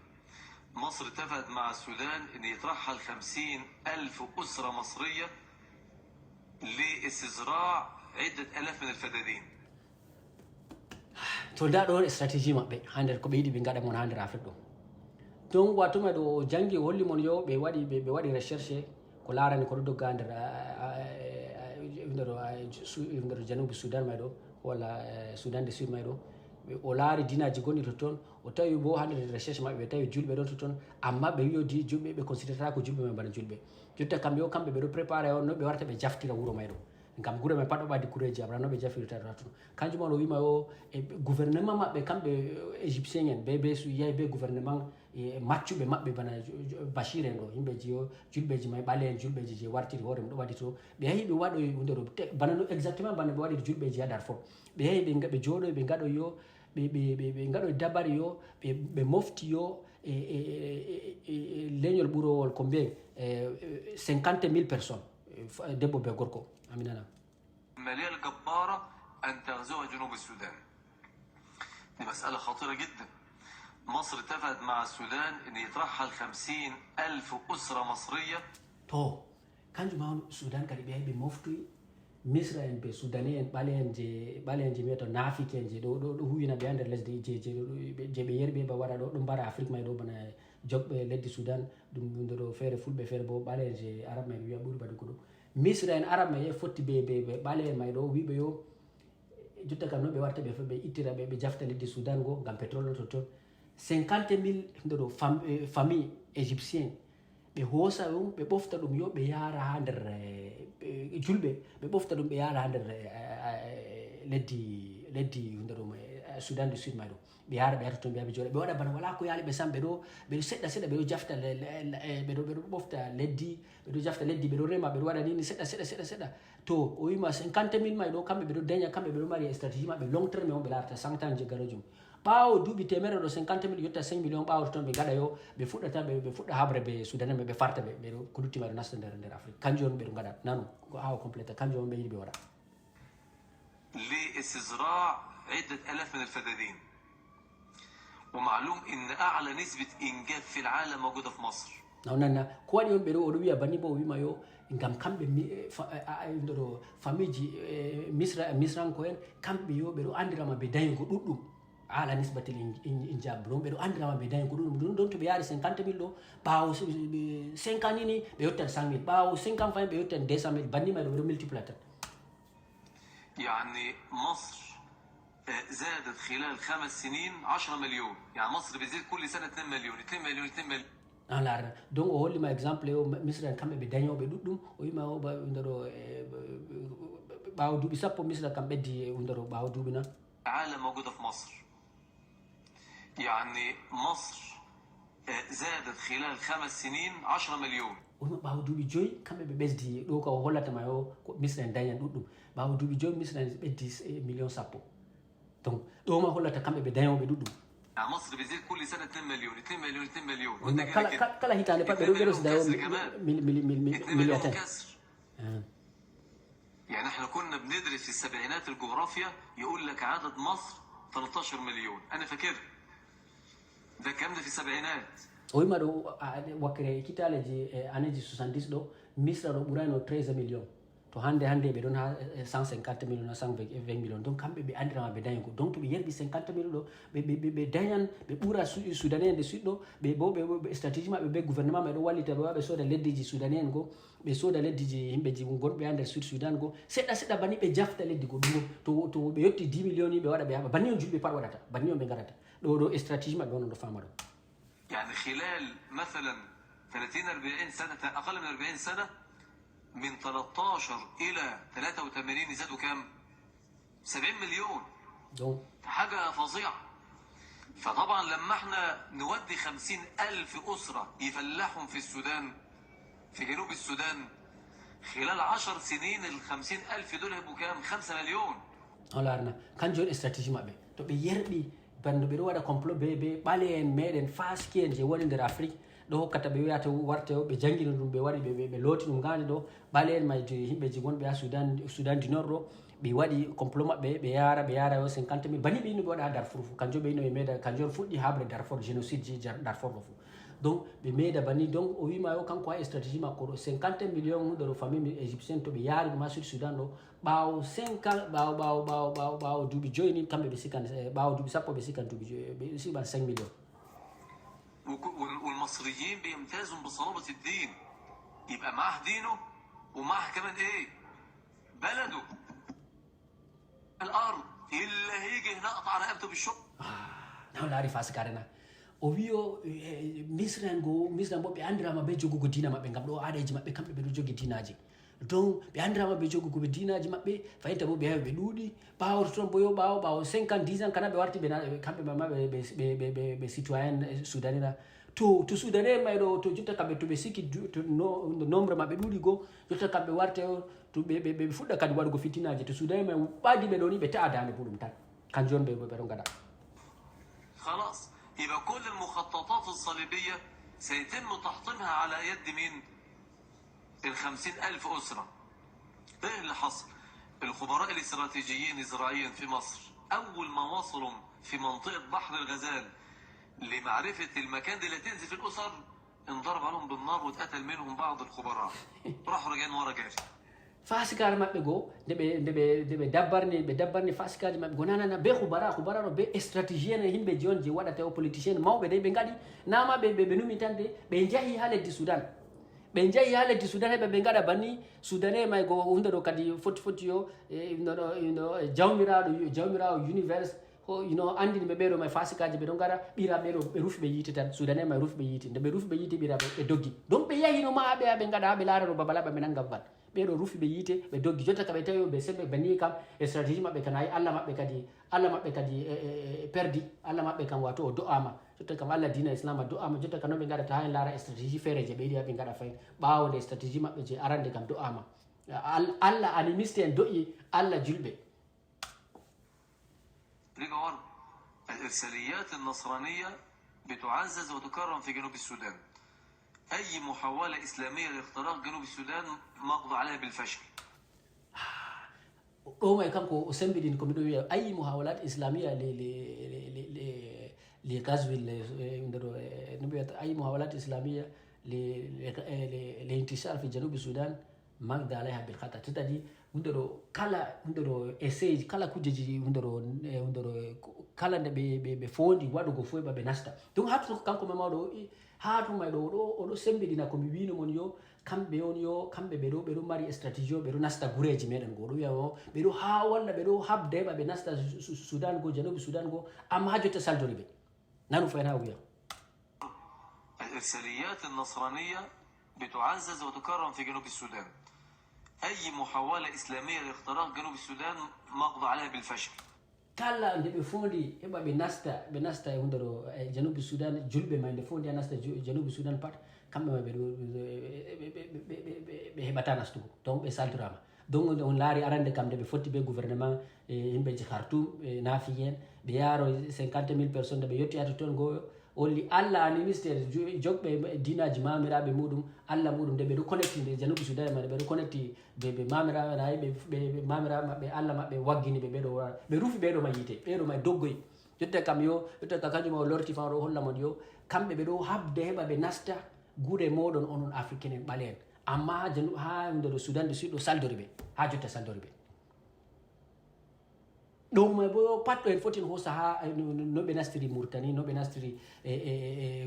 مصر اتفقت مع السودان ان يترحل 50,000 أسرة مصرية لاستصراع عدة آلاف من الفدادين. to nda ɗon stratégie maɓɓe ha nder ko ɓe yiɗi ɓe gaɗa mon ha nder Afrique ɗo donc watuma ɗo jangi holli mon yo ɓe waɗi recherche ko larani ko ɗo dogga nder janubi Sudan may ɗo walla Sudan du Sud may ɗo o laari dinaji gonɗi to toon o tawi bo ha nder recherche maɓɓe ɓe tawi julɓe ɗon to toon amma ɓe wi julɓe ɓe considérata ko julɓe may bana julɓe jotta kamɓe o kamɓe ɓeɗo préparé o no ɓe warta ɓe jaftira wuuro may ɗo ngam gure may pat ɗo ɓaddi kureji abra no ɓe jafirta toon kanjum on o wima o gouvernement maɓɓe kamɓe égyptien en ɓe yahi be gouvernement maccuɓe maɓɓe bana Bachir en ɗo yimɓeji o julɓeji may ɓale en julɓeji je wartiri hoore mum ɗo waɗi to ɓe yahi ɓe waɗo hunde ɗo bana no exactement bana ɓe waɗiri julɓeji ha Darfour ɓe yahi ɓe jooɗo ɓe gaɗo yo ɓe gaɗo dabari yo ɓe mofti yo leñol ɓurowol ko mbiyen 50,000 personnes debbo be gorko aminana. المالية الجبارة أن تغزو جنوب السودان. دي مسألة خطيرة جدا. مصر اتفقت مع السودان أن يترحل 50,000 أسرة مصرية. تو kanjum ma Sudan kadi ɓe yahi ɓe moftoyi Misra en ɓe Sudanais en ɓale en je wiyata nafiki en je ɗo huwina ɓe ha nder lesdi je ɓe yeri ɓe ba waɗa ɗo mbara Afrique may ɗo bana jogɓe leddi Sudan ɗum ɗo feere fulɓe feere bo ɓale en je arabe may ɓe wiya ɓuri baɗugo ɗo Misra en arabe may fotti ɓe ɓale en may ɗo wiɓe yo jotta kam no ɓe warta ɓe ittira ɓe jafta leddi Sudan go ngam pétrole ɗo toton 50,000 ɗo famille égyptien ɓe hoosa ɗum ɓe ɓofta ɗum yo ɓe yara ha nder julɓe ɓe ɓofta ɗum ɓe yara ha nder leddi hunde ɗum Sudan du Sud may ɗo ɓe yara ɓe yata toon ɓe yaha ɓe jooɗa ɓe waɗa bana wala ko yaali ɓe sam ɓeɗo seɗɗa seɗɗa ɓeɗo jafta ɓeɗo ɓofta leddi ɓeɗo rema ɓeɗo waɗa nini seɗɗa to o wima 50,000 may ɗo kamɓe ɓeɗo daña kamɓe ɓeɗo mari stratégie maɓɓe long terme on ɓe larata 100 ans je garojum ɓaawo duuɓi temere ɗo 50,000 yotta 5 millions ɓaawo toon ɓe gaɗa yo ɓe fuɗɗata ɓe fuɗɗa habre ɓe Sudanais ɓe farta ɓe ko lutti ɓeɗo nasta nder Afrique kanjum on ɓeɗo gaɗa nanu ko hawa complète kanjum on ɓe yiɗi ɓe waɗa لاستصراع عدة آلاف من الفدادين. ومعلوم إن أعلى نسبة إنجاب في العالم موجودة في مصر. نعم ko waɗi on ɓeɗo oɗo wiya banni bo o wima yo ngam kamɓe famille ji misranko en kamɓe yo ɓeɗo andirama ɓe dañugo ɗuɗɗum ala nisbatil injab ɗum ɓeɗo andirama ɓe dañi ko ɗum ɗon to ɓe yaari 50 mille ɗo ɓaawo 5 ans nini ɓe yettan 100 mille ɓaawo 5 ans fayin ɓe yettan 200 mille bannima ɗo ɓeɗo multiplier tan. يعني مصر زادت خلال 5 سنين 10 مليون، يعني مصر بتزيد كل سنه 2 مليون 2 مليون 2 مليون. alara donc o hollima exemple o misra en kamɓe ɓe dañoɓe ɗuɗɗum o wima o ɓaɗo ɓaawo duuɓi sappo misra kam ɓeddi ɓaɗo ɓaawo duuɓi na. العالم موجوده في مصر. يعني مصر زادت خلال 5 سنين 10 مليون. wima ɓaawo duuɓi joyi kamɓe ɓe ɓesdi ɗo ka o hollatama o ko misra en dañan ɗuɗɗum ɓaawo duuɓi joyi misra en ɓeddi million sappo donc ɗo ma hollata kamɓe ɓe dañoɓe ɗuɗɗum. يعني مصر بتزيد كل سنه 2 مليون 2 مليون 2 مليون. kala hitande pat ɓeɗo ɓeɗo milliard كسر. يعني احنا كنا بندرس في السبعينات الجغرافيا يقول لك عدد مصر 13 مليون، انا فاكر ده الكلام ده في السبعينات. o wima ɗo wakkere kitaleji anneji 70 ɗo misra ɗo ɓurano 13 million to hande ɓe ɗon ha 150 million 120 million donc kamɓe ɓe andirama ɓe dañi ko donc to ɓe yerɓi 50 million ɗo ɓe dañan ɓe ɓuura soudanais en de suite ɗo ɓe bo ɓe stratégie maɓɓe ɓe gouvernement maɓe ɗo wallita ɓe waɓe sooda leddiji soudanais en go ɓe sooda leddiji yimɓeji gonɓe ha nder sud soudan go seɗɗa seɗɗa banni ɓe jafta leddi go ɗum to ɓe yetti 10 million ni ɓe waɗa ɓe haɓa banni on julɓe pat waɗata banni on ɓe garata ɗo stratégie maɓɓe onon ɗo fama ɗo. يعني خلال مثلا 30 40 سنه اقل من 40 سنه من 13 الى 83 يزادوا كام؟ 70 مليون. حاجه فظيعه. فطبعا لما احنا نودي 50,000 اسره يفلحهم في السودان في جنوب السودان خلال 10 سنين ال 50,000 دول هيبقوا كام؟ 5 مليون. alarna kanjum on stratégie maɓɓe to ɓe yerɓi bando ɓeɗo waɗa complot be ɓale en meɗen faski en je woni nder afrique ɗo hokkata ɓe wiyata warte o ɓe jangini ɗum ɓe waɗi ɓe looti ɗum gande ɗo ɓale en may yimɓeji gonɓe ha soudan du nord ɗo ɓe waɗi complot maɓɓe ɓe yara yo 50 mille bani ɓe yino ɓe waɗa ha darfour fu kanjum ɓe yino ɓe meeɗa kanjum on fuɗɗi habre darfour génocide ji darfour ɗo fu donc ɓe meeɗa bani donc o wima yo kanko ha stratégie makko ɗo 50 million ɗo famille égyptienne to ɓe yaari ɗum ha sud soudan ɗo ɓaawo 5 ans ɓaawo duuɓi joyi ni kamɓe ɓe sikan ɓaawo duuɓi sappo ɓe sikan duuɓi joyi ɓe siɓan 5 million. والمصريين بيمتازوا بصلابة الدين، يبقى معاه دينه ومعاه كمان ايه؟ بلده. الارض اللي هيجي هنا اقطع رقبته بالشوك. naw laari fasikarena o wiyo misra bo ɓe andirama be jogugo dina maɓɓe ngam ɗo aadaji maɓɓe kamɓe ɓeɗo jogi dinaji donc ɓe andirama ɓe jogugo ɓe dinaji maɓɓe fayinta bo ɓe heɓe ɓe ɗuuɗi ɓawo toon bo yo ɓawo 50 ans kana ɓe warti kamɓe mama ɓe citoyen soudanina to soudanais mayɗo to jotta kamɓe to ɓe sikki nombre maɓɓe ɗuuɗi go jotta kamɓe warte to ɓe fuɗɗa kadi waɗugo fitinaji to soudanais may ɓaadi ɓe ɗo ni ɓe ta'a dande bo ɗum tan kanjum on ɓeɗo gaɗa. خلاص يبقى كل المخططات الصليبية سيتم تحطيمها على يد مين؟ 50,000 أسرة. ايه اللي حصل؟ الخبراء الاستراتيجيين زراعيا في مصر أول ما وصلوا في منطقة بحر الغزال لمعرفة المكان اللي تنزل في الأسر انضرب عليهم بالنار واتقتل منهم بعض الخبراء. راحوا راجعين ورا جاري. fasikare maɓɓe go nde ɓe dabbarni fasikaji maɓɓe go nanana be hubara ɗo be stratégie en yimɓeji on je waɗata o politicien mawɓe de ɓe gaɗi nama ɓe numi tan de ɓe jahi ha leddi soudan heɓe ɓe gaɗa banni soudanais may go hunde ɗo kadi foti yo jawmiraɗo univers andini ɓe ɓeɗo may fasikaji ɓe ɗon gara ɓiraɓe ɗo ɓe rufi ɓe yiite tan soudanais may rufi ɓe yiite nde ɓe rufi ɓe yiite ɓiraɓe ɓe doggi donc ɓe yahino ma ɓe gaɗa ha ɓe laara ɗo babala ɓe nangam ban ɓeɗo rufi ɓe yiite ɓe doggi jotta ka ɓe tawi ɓe sembe banni kam e stratégie maɓɓe kan ayi allah maɓɓe kadi perdi allah maɓɓe kam wato o do'ama jotta kam allah dina islam a do'ama jotta ka noon ɓe gaɗata ha en laara stratégie feere je ɓe yiɗi ha ɓe gaɗa fayin ɓawo nde stratégie maɓɓe je arande kam do'ama allah animiste en do'i allah julɓe. الإرساليات النصرانية بتعزز وتكرم في جنوب السودان. أي محاولة إسلامية لاختراق جنوب السودان مقضى عليها بالفشل. ɗo may kanko o sembiɗini komi ɗo wiya ayi muhawalat islamia li gaswi no wiyata ayi muhawalat islamia li intishar fi janubi sudan magda alayha bil khata c'est à dire hundoro kala hundoro essay kala kujeji hundoro kala nde be fondi wadugo fo be nasta donc hatu kanko mawdo hatu may do odo sembidina ko mi wino mon yo kambe on yo kambe be do mari strategie be do nasta gureji meden go do wiya be do ha walla be do habde be nasta Sudan go Janubi Sudan go amma hajote saldori be nanu fayna wiya الإرساليات النصرانية بتعزز وتكرم في جنوب السودان. أي محاولة إسلامية لاختراق جنوب السودان مقضى عليها بالفشل. kala nde ɓe fondi heɓa ɓe nasta e hundero Janubi Sudan julɓe ma nde fondi a nasta Janubi Sudan pat kamɓe ma ɓe heɓata nastugo donc ɓe saltorama donc on laari arande kam nde ɓe fotti ɓe gouvernement yimɓeji Khartoum naafi hen ɓe yaaro 50,000 personnes nde ɓe yetti ata toon goyo olli Allah ani ministére jogɓe dinaji mamiraɓe muɗum Allah muɗum nde ɓeɗo connecti nde Janubi Sudan maɗe ɓeɗo connecti ɓe mamiraɓe nayi ɓe mamiraɓe maɓɓe Allah maɓɓe waggini ɓe ɓeɗo ɓe rufi ɓeɗo ma yite ɓeɗo ma doggoy jotta kam yo jotta ka kañum o lorti fan o hollamon yo kamɓe ɓeɗo habde heɓa ɓe nasta guure moɗon onon africain en ɓalen amma ha nder Sudan du Sud ɗo saldori ɓe ha jotta saldori ɓe ɗum bo pat ɗo en foti en hosa ha no ɓe nastiri Mauritanie no ɓe nastiri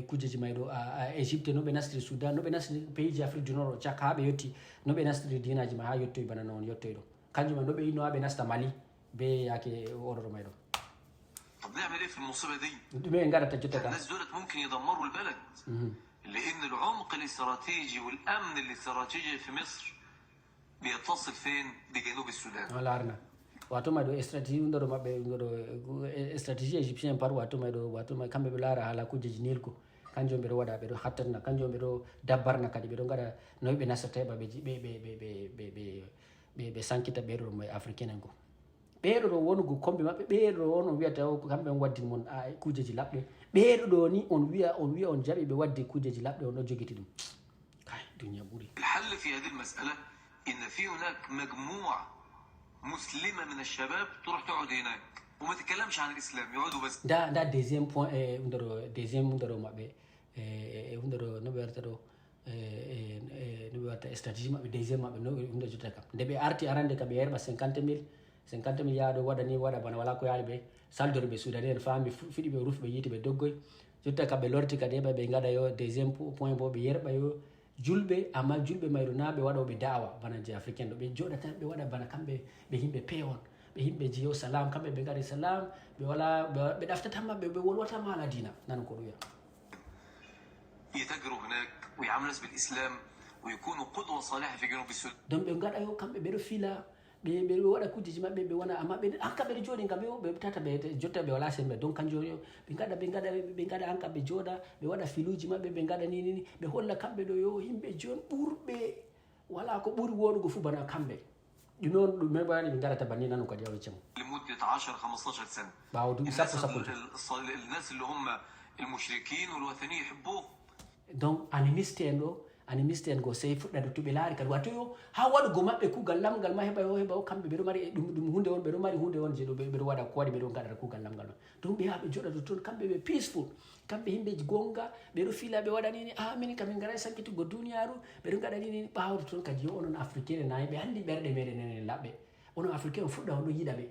kujeji may ɗo Égypte no ɓe nastiri Sudan no ɓe nastiri pays ji Afrique du Nord o cak ha ɓe yetti no ɓe nastiri dinaji ma ha yettoy bana noon yettoy ɗo kanjum no ɓe yinno ha ɓe nasta Mali be yake oɗoɗo may ɗo طب نعمل ايه في المصيبه دي؟ ɗume gaɗata jotta kam الناس دولت ممكن يدمروا البلد لان العمق الاستراتيجي والامن الاستراتيجي في مصر بيتصل فين؟ بجنوب السودان. larna wato may ɗo stratégie ndoro maɓɓe ɗo stratégie égyptien par wato may kamɓe ɓe laara haala kujeji nilko kanjum ɓeɗo waɗa ɓeɗo hattanna kanjum ɓeɗo dabbarna kadi ɓeɗo gaɗa noyi ɓe nastata heɓa ɓe sankita ɓeɗo ɗo africain en go ɓeɗo ɗo wonugo kombi maɓɓe ɓeɗo ɗo on wiyata kamɓe on waddin mon kujeji laɓɗe ɓeɗo ɗo ni on wiya on jaɓi ɓe waddi kujeji laɓɗe on ɗo jogiti ɗum kay duniya ɓuuri. الحل في هذه المسألة إن في هناك مجموعة مسلمة من الشباب تروح تقعد هناك وما تتكلمش عن الإسلام يقعدوا بس. دا deuxième point deuxième maɓɓe hundoro no ɓe warta ɗo no ɓe watta stratégie maɓɓe deuxième maɓɓe no hunde jotta kam nde ɓe arti arande kam ɓe yerɓa 50,000 yaha ɗo waɗa ni waɗa bana wala ko yaali ɓe saldori ɓe Sudanais en faami fiɗi ɓe rufi ɓe yiiti ɓe doggoy jotta kam ɓe lorti kadi heɓa ɓe gaɗa yo deuxième point bo ɓe yerɓa yo julɓe amma julɓe mayɗo na ɓe waɗoɓe dawa bana je africain ɗo ɓe joɗata ɓe waɗa bana kamɓe ɓe yimɓe pewon ɓe yimɓe jeyo salam kamɓe ɓe gaɗi salam ɓe wala ɓe ɗaftatama ɓe wolwatama ala dina nan ko ɗum wiya يتاجروا هناك ويعاملوا الناس بالإسلام ويكونوا قدوة صالحة في جنوب السودان. donc ɓe gaɗa yo kamɓe ɓeɗo fila ɓe waɗa kujeji maɓɓe ɓe wona amma ɓe hanka ɓeɗo jooɗi ngam ɓe tata ɓe jotta ɓe wala sembe donc kanjum yo ɓe gaɗa hanka ɓe jooɗa ɓe waɗa filuji maɓɓe ɓe gaɗa nini ɓe holla kamɓe ɗo yo yimɓe joni ɓurɓe wala ko ɓuri woɗugo fu bana kamɓe ɗum noon ɗum meɓani ɓe gaɗata banni nanu kadi yawiccamo لمدة 10-15 سنة. ɓawo duuɓi sappo الناس اللي هم المشركين والوثنيين يحبوه. donc animiste en ɗo animiste en go sey fuɗɗade to ɓe laari kadi wato yo ha waɗugo maɓɓe kuugal lamgal ma heɓa kamɓe ɓeɗo mari ɗum hunde on ɓeɗo mari hunde on je ɗo ɓeɗo waɗa ko waɗi ɓeɗo gaɗata kuugal lamgal ma donc ɓe yaha ɓe joɗa toon kamɓe ɓe peaceful kamɓe yimɓeji gonga ɓeɗo fila ɓe waɗa nini min kam min garay sankitugo duniyaru ɓeɗo gaɗa nini ɓawde toon kadi yo onon africain nayi ɓe andi ɓerɗe meɗen enen laɓɓe onon africain on fuɗɗa on ɗo yiɗa ɓe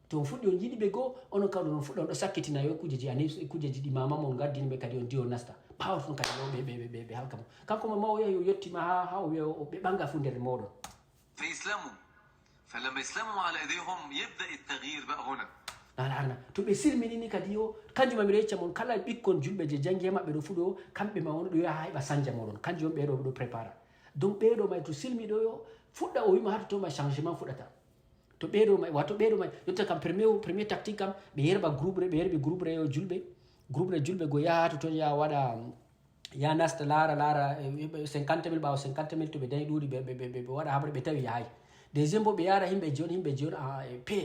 to on fuɗɗi on yiɗi ɓe goo onon kawɗo on fuɗɗa on ɗo sakkitina yo kujeji ɗi mama mon gaddini ɓe kadi on di on nasta ɓawa toon kadi ɓe halka mo kanko ma o wiya yo yettima ha o wiya ɓe ɓanga fu nder moɗon فيسلموا فلما يسلموا على ايديهم يبدا التغيير بقى هنا. arna to ɓe silminini kadi yo kanjum mami recca mon kala ɓikkon julɓe je jangi e maɓɓe ɗo fu ɗo kamɓe ma on ɗo yaha heɓa sanja moɗon kanjum on ɓeɗo ɗo prépara donc ɓeɗo may to silmi ɗo yo fuɗɗa o wima hata to ma changement fuɗata to ɓeɗo may wato ɓeɗo may yotta kam premier tactique kam ɓe yerɓa ɓe yerɓi groupe re yo julɓe go yaha to toon yaha waɗa ya nasta laara 50,000 ɓawo 50,000 to ɓe dañi ɗuuɗi ɓe waɗa haɓre ɓe tawi yahay deuxiéme bo ɓe yara yimɓe joni pe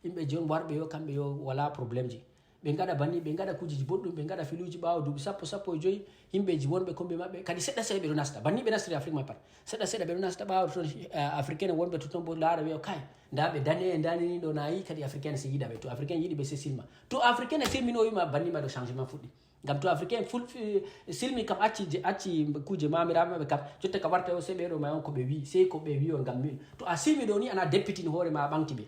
yimɓe joni warɓe yo kamɓe yo wala probléme ji ɓe gaɗa banni ɓe gaɗa kujeji boɗɗum ɓe gaɗa filuji ɓawo duuɓi sappo e joyi himɓeji wonɓe kombi maɓɓe kadi seɗɗa seɗɗa ɓeɗo nasta banni ɓe nastiri afrique ma pat seɗɗa seɗɗa ɓeɗo nasta ɓawo toon africaine wonɓe toton bo laara wiya kay nda ɓe dane e dani ɗo nayi kadi africaine se yiɗaɓe to africaine yiɗi ɓe se silma to africaine silmino wima banni maɗo changement fuɗɗi gam to africaine silmi kam acci kuje mamiraɓe maɓe kam jotta ka warta o se ɓeɗo ma on koɓe wi sey ko ɓe wi on gam to a silmi ɗo ni ana deppitini hoore ma a ɓanti ɓe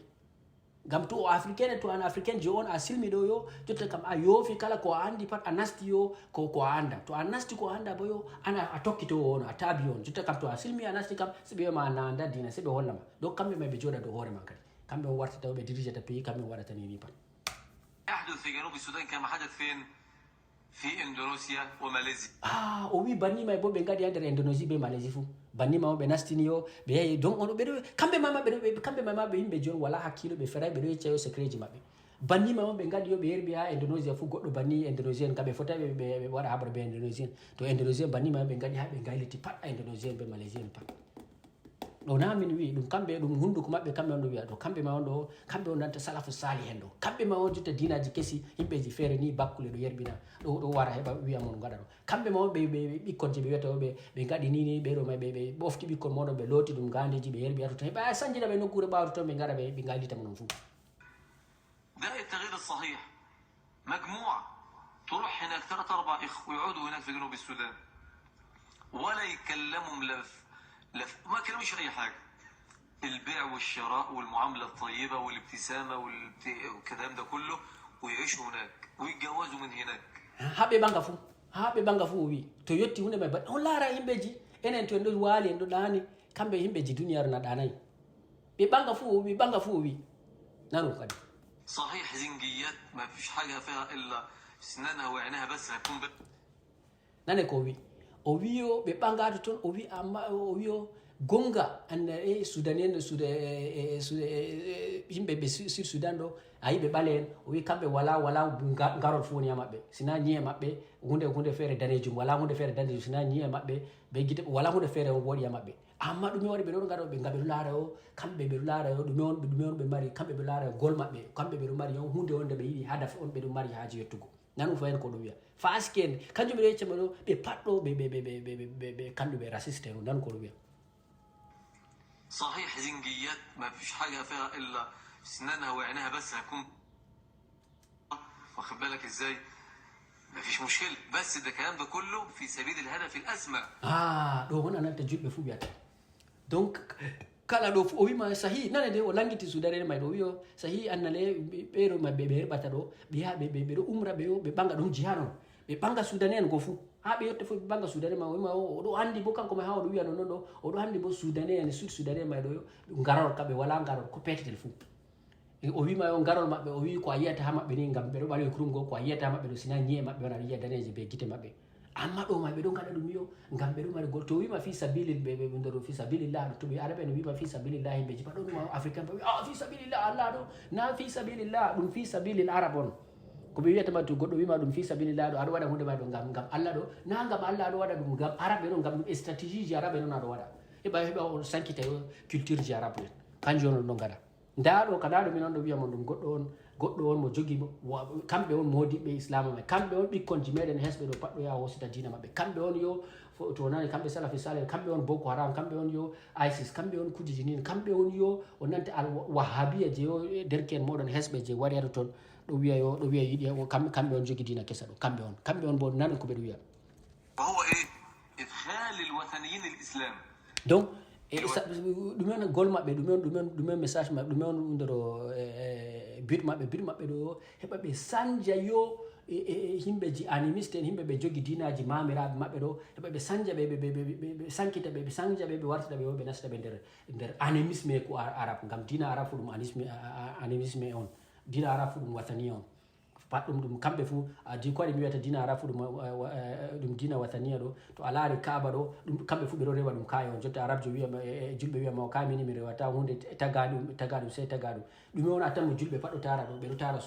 gam to o africaine to an africaine je on a silmi ɗo yo jotta kam a yoofi kala ko a andi pat a nasti yo ko a anda to a nasti ko a anda bo yo ana a tokkitowo on a taabi on jotta kam to a silmi a nasti kam se ɓe wima na anda dina se ɓe hollama donc kamɓe ma ɓe jooɗa dow hoore ma kadi kamɓe on wartata ɓe dirijata pays kamɓe on waɗata ni pat يحدث في جنوب السودان كما حدث فين؟ في اندونيسيا وماليزيا. o wi banni may bo ɓe gaɗi ha nder indonésie be malaisie fou banni ma o ɓe nastini yo ɓe yehi donc on ɓeɗo kamɓe mama ɓe yimɓe joni wala hakkilo ɓe feray ɓeɗo yecca yo secret ji maɓɓe banni ma on ɓe gaɗi yo ɓe yerɓi ha indonésia fou goɗɗo banni indonésien kamɓe fotai ɓe waɗa haɓre be indonésien to indonésien banni ma ɓe gaɗi ha ɓe gayliti pat a indonésien be malaisien pat ɗo na min wi ɗum kamɓe ɗum hunduko maɓɓe kamɓe on ɗo wiya ɗo kamɓe ma on ɗo kamɓe on nanta salafu sali hen ɗo kamɓe ma on jotta dinaji kesi yimɓeji feere ni bakkule ɗo yerbina ɗo wara heɓa wiya mon gaɗa ɗo kamɓe ma on ɓe ɓikkon je ɓe wiyata ɓe gaɗi nini ɓeɗo ma ɓe ɓofti ɓikkon moɗon ɓe looti ɗum gandeji ɓe yerbi ato heɓa sanjina ɓe nokkure ɓawto toon ɓe gaɗa ɓe gaylitama non fou داء التغيير الصحيح مجموعة تروح هناك 3-4 إخوة يقعدوا هناك في جنوب السودان ولا يكلمهم ما كلموش في أي حاجة البيع والشراء والمعاملة الطيبة والابتسامة والكلام ده كله ويعيشوا هناك ويتجوزوا من هناك haɓe banga fuu o wi to yetti hunde may on laara yimɓeji enen to en ɗo waali en ɗo ɗaani kamɓe yimɓeji duniyaru na ɗanayi ɓe banga fuu o wi nanu kadi صحيح زنجيات ما فيش حاجة فيها إلا سنانها وعينها بس هيكون nane ko o wi yo ɓe ɓangato toon o wi amma o wi yo gonga anda soudanien yimɓe ɓe sur soudan ɗo a yiɓe ɓale en o wi kamɓe wala garol fo woni ha maɓɓe sina ñiye maɓɓe hunde feere danejum wala hunde feere danejum sina ñiye maɓɓe ɓe guite wala hunde feere on woɗi ha maɓɓe amma ɗume waɗi ɓe ɗon gaɗo ɓe gaɓe ɗo laara o kamɓe ɓe ɗo laara o ɗume on ɓe mari kamɓe ɓe laara gol maɓɓe kamɓe ɓe ɗo mari on hunde wonde ɓe yiɗi hadafe on ɓe ɗo mari haaji yettugo nanu fayen ko ɗo wiya faski en kanjum ɓeɗo yeccama ɗo ɓe pat ɗo ɓe kamɓe raciste en nanu ko ɗo wiya صحيح زنجيات ما فيش حاجة فيها إلا سنانها وعينها بس هيكون واخد بالك ازاي ما فيش مشكلة بس ده الكلام ده كله في سبيل الهدف الأسمى ɗo wona nanta juɗɓe fuu wiyata donc kala ɗo o wima sahi nane de o langiti sudarere may ɗo wiyo sahi annale ɓeero maɓɓe ɓe herɓata ɗo ɓe yaha ɓeɗo umra ɓe yo ɓe ɓanga ɗum jiha non ɓe ɓanga sudane en go fuu ha ɓe yetta fof ɓe ɓanga sudane ma wima oɗo andi bo kanko ma ha oɗo wiya non ɗo oɗo andi bo sudane en sud sudane may ɗo yo garol kamɓe wala garol ko petetel fuu o wima yo garol maɓɓe o wi ko a yiyata ha maɓɓe ni gam ɓeɗo ɓaloy kurumgo ko a yiyata ha maɓɓe ɗo sina ñiye maɓɓe wona yiya daneje be guite maɓɓe amma ɗo ma ɓeɗo gaɗa ɗum yo gam ɓeɗo mari gol to wima fi sabilil ɓe nder fi sabilillah to ɓe araɓe no wima fi sabilillah yimɓeji pat ɗon ɗum africain ɓe fi sabilillah allah ɗo na fi sabilillah ɗum fi sabilil arab on ko ɓe wiyatama to goɗɗo wima ɗum fi sabilillah ɗo aɗa waɗa hunde ma ɗo gam allah ɗo na gam allah aɗa waɗa ɗum gam araɓe ɗon gam ɗum stratégie ji araɓe ɗon aɗa waɗa heɓa o sankita yo culture ji arabe en kanjum on ɗon gaɗa nda ɗo kada ɗo min on ɗo wiyama ɗum goɗɗo on mo jogi kamɓe on modiɓɓe islama mai kamɓe on ɓikkonji meɗen hesɓe ɗo pat ɗo yaha hosita dina maɓɓe kamɓe on yo to nani kamɓe salafi saleh kamɓe on boko haram kamɓe on yo isis kamɓe on kujeji nin kamɓe on yo o nanta al wahabiya je yo derken moɗon hesɓe je waɗi haɗo toon ɗo wiya yiɗi kamɓe on jogi dina kesa ɗo kamɓe on bo nani ko ɓeɗo wiya وهو ايه ادخال الوثنيين الاسلام donc ɗume on gol maɓɓe ɗume message maɓɓe ɗume on nder but maɓɓe ɗo heɓa ɓe sanja yo himɓeji animiste en himɓe ɓe jogi dinaji mamiraɓe maɓɓe ɗo heɓa ɓe sanja ɓe sankita ɓe sanja ɓe wartita ɓe ɓe nasta ɓe nder animisme ko arab gam dina arab fu ɗum animisme on dina arab fu ɗum wathania on pat ɗum kamɓe fuu di ko waɗi mi wiyata dina arab fu ɗum dina wathania ɗo to a laari kaaba ɗo ɗum kamɓe fuu ɓe ɗo rewa ɗum kaye on jotta arabjo wiyama julɓe wiyama ka mini mi rewata hunde tagaɗum sey tagaɗum ɗume on a tan mo julɓe pat ɗo tara ɗo ɓeɗo tara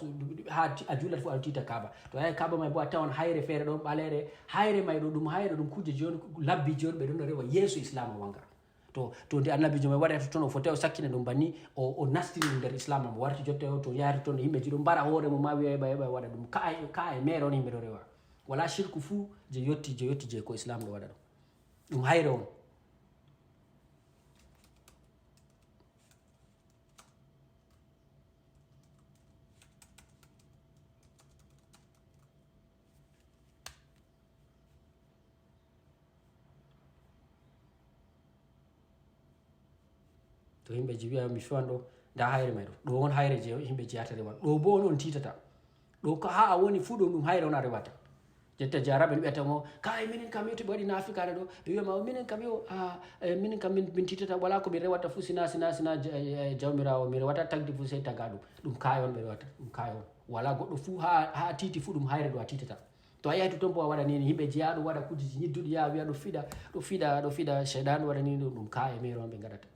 ha a julat fuu aɗo tita kaaba to a yahi kaaba may bo a tawan hayre feere ɗon ɓalere hayre may ɗo ɗum hayre ɗum kuje joni labbi joni ɓe ɗon rewa yeeso islam o wanga to nde annabijo mai waɗata toon o foti o sakkina ɗum banni o nastini ɗum nder islam mo warti jotte o to yaari toon yimɓe jiɗo mbara hoore mo ma wiya heɓa waɗa ɗum ka e mere on yimɓe ɗo rewa wala shirku fuu je yetti je ko islam ɗo waɗa ɗum hayre on. to yimɓe ji wiya mi fiwan ɗo nda hayre may ɗo won hayre je yimɓe jeyata rewa ɗo bo on titata ɗo ha a woni fuu ɗum hayre on a rewata jetta jaraɓe no ɓiyata mo kay minen kam to ɓe waɗi nafikare ɗo ɓe wiyama minen kam yo minen kam min titata wala ko mi rewata fuu sina jawmirawo mi rewata tagdi fuu sey taga ɗum kaye on ɓe rewata ɗum kaye on wala goɗɗo fuu ha titi fuu ɗum hayre ɗo a titata to a yahi to toon bo a waɗa nini yimɓe jeeyaɗo waɗa kujiji ñidduɗi ya wiya ɗo fiɗa cheyɗan waɗa nini ɗum kaye mere on ɓe gaɗata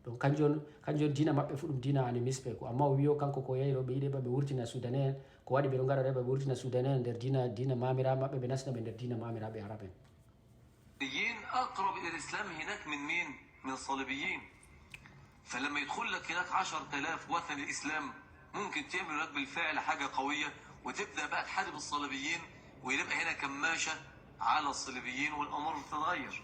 donc kanjum on dina maɓɓe fu ɗum dina animisme ko amma o wiyo kanko ko yahi ɗo ɓe yiɗi ɓe wurtina soudanais en ko waɗi ɓe ɗo gaɗa ɓe wurtina soudanais en nder dina mamiraɓe maɓɓe ɓe nasina ɓe nder dina mamiraɓe arab en. أقرب إلى الإسلام هناك من مين؟ من الصليبيين. فلما يدخل لك هناك 10,000 وثن الإسلام ممكن تعمل لك بالفعل حاجة قوية وتبدأ بقى تحارب الصليبيين ويبقى هنا كماشة على الصليبيين والأمور بتتغير.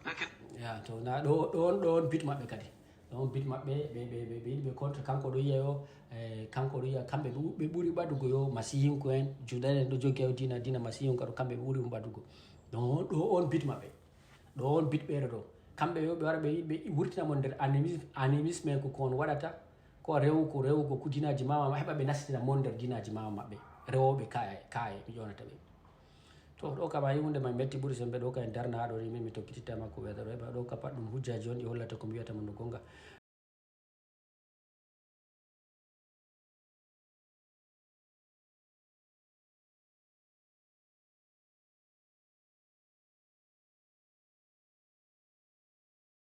لكن يا تو نا دون بيت maɓɓe kadi ɗon bit maɓɓe ɓe yiɗi ɓe contre kanko ɗo yiya yo kanko ɗo yiya kamɓe ɓe ɓuuri ɓadugo yo masihinko en juɗan en ɗo jogi yo dina masihinko ɗo kamɓe ɓe ɓuuri ɗum ɓadugo ɗo on bit maɓɓe ɗo on bit ɓeere ɗo kamɓe yo ɓe wara ɓe yiɗi ɓe wurtinamo nder animisme ko on waɗata ko rewugo ku dinaji mama heɓa ɓe nastina mon nder dinaji mama maɓɓe rewoɓe kaye mi ƴonata ɓe to ɗo kam ayi hunde ma metti ɓuuri sembe ɗo ka en darna haɗo min mi tokkitittama ko wiyata ɗo heɓa ɗo ka pat ɗum hujjaji on ɗi hollata ko mi wiyata mon no gonga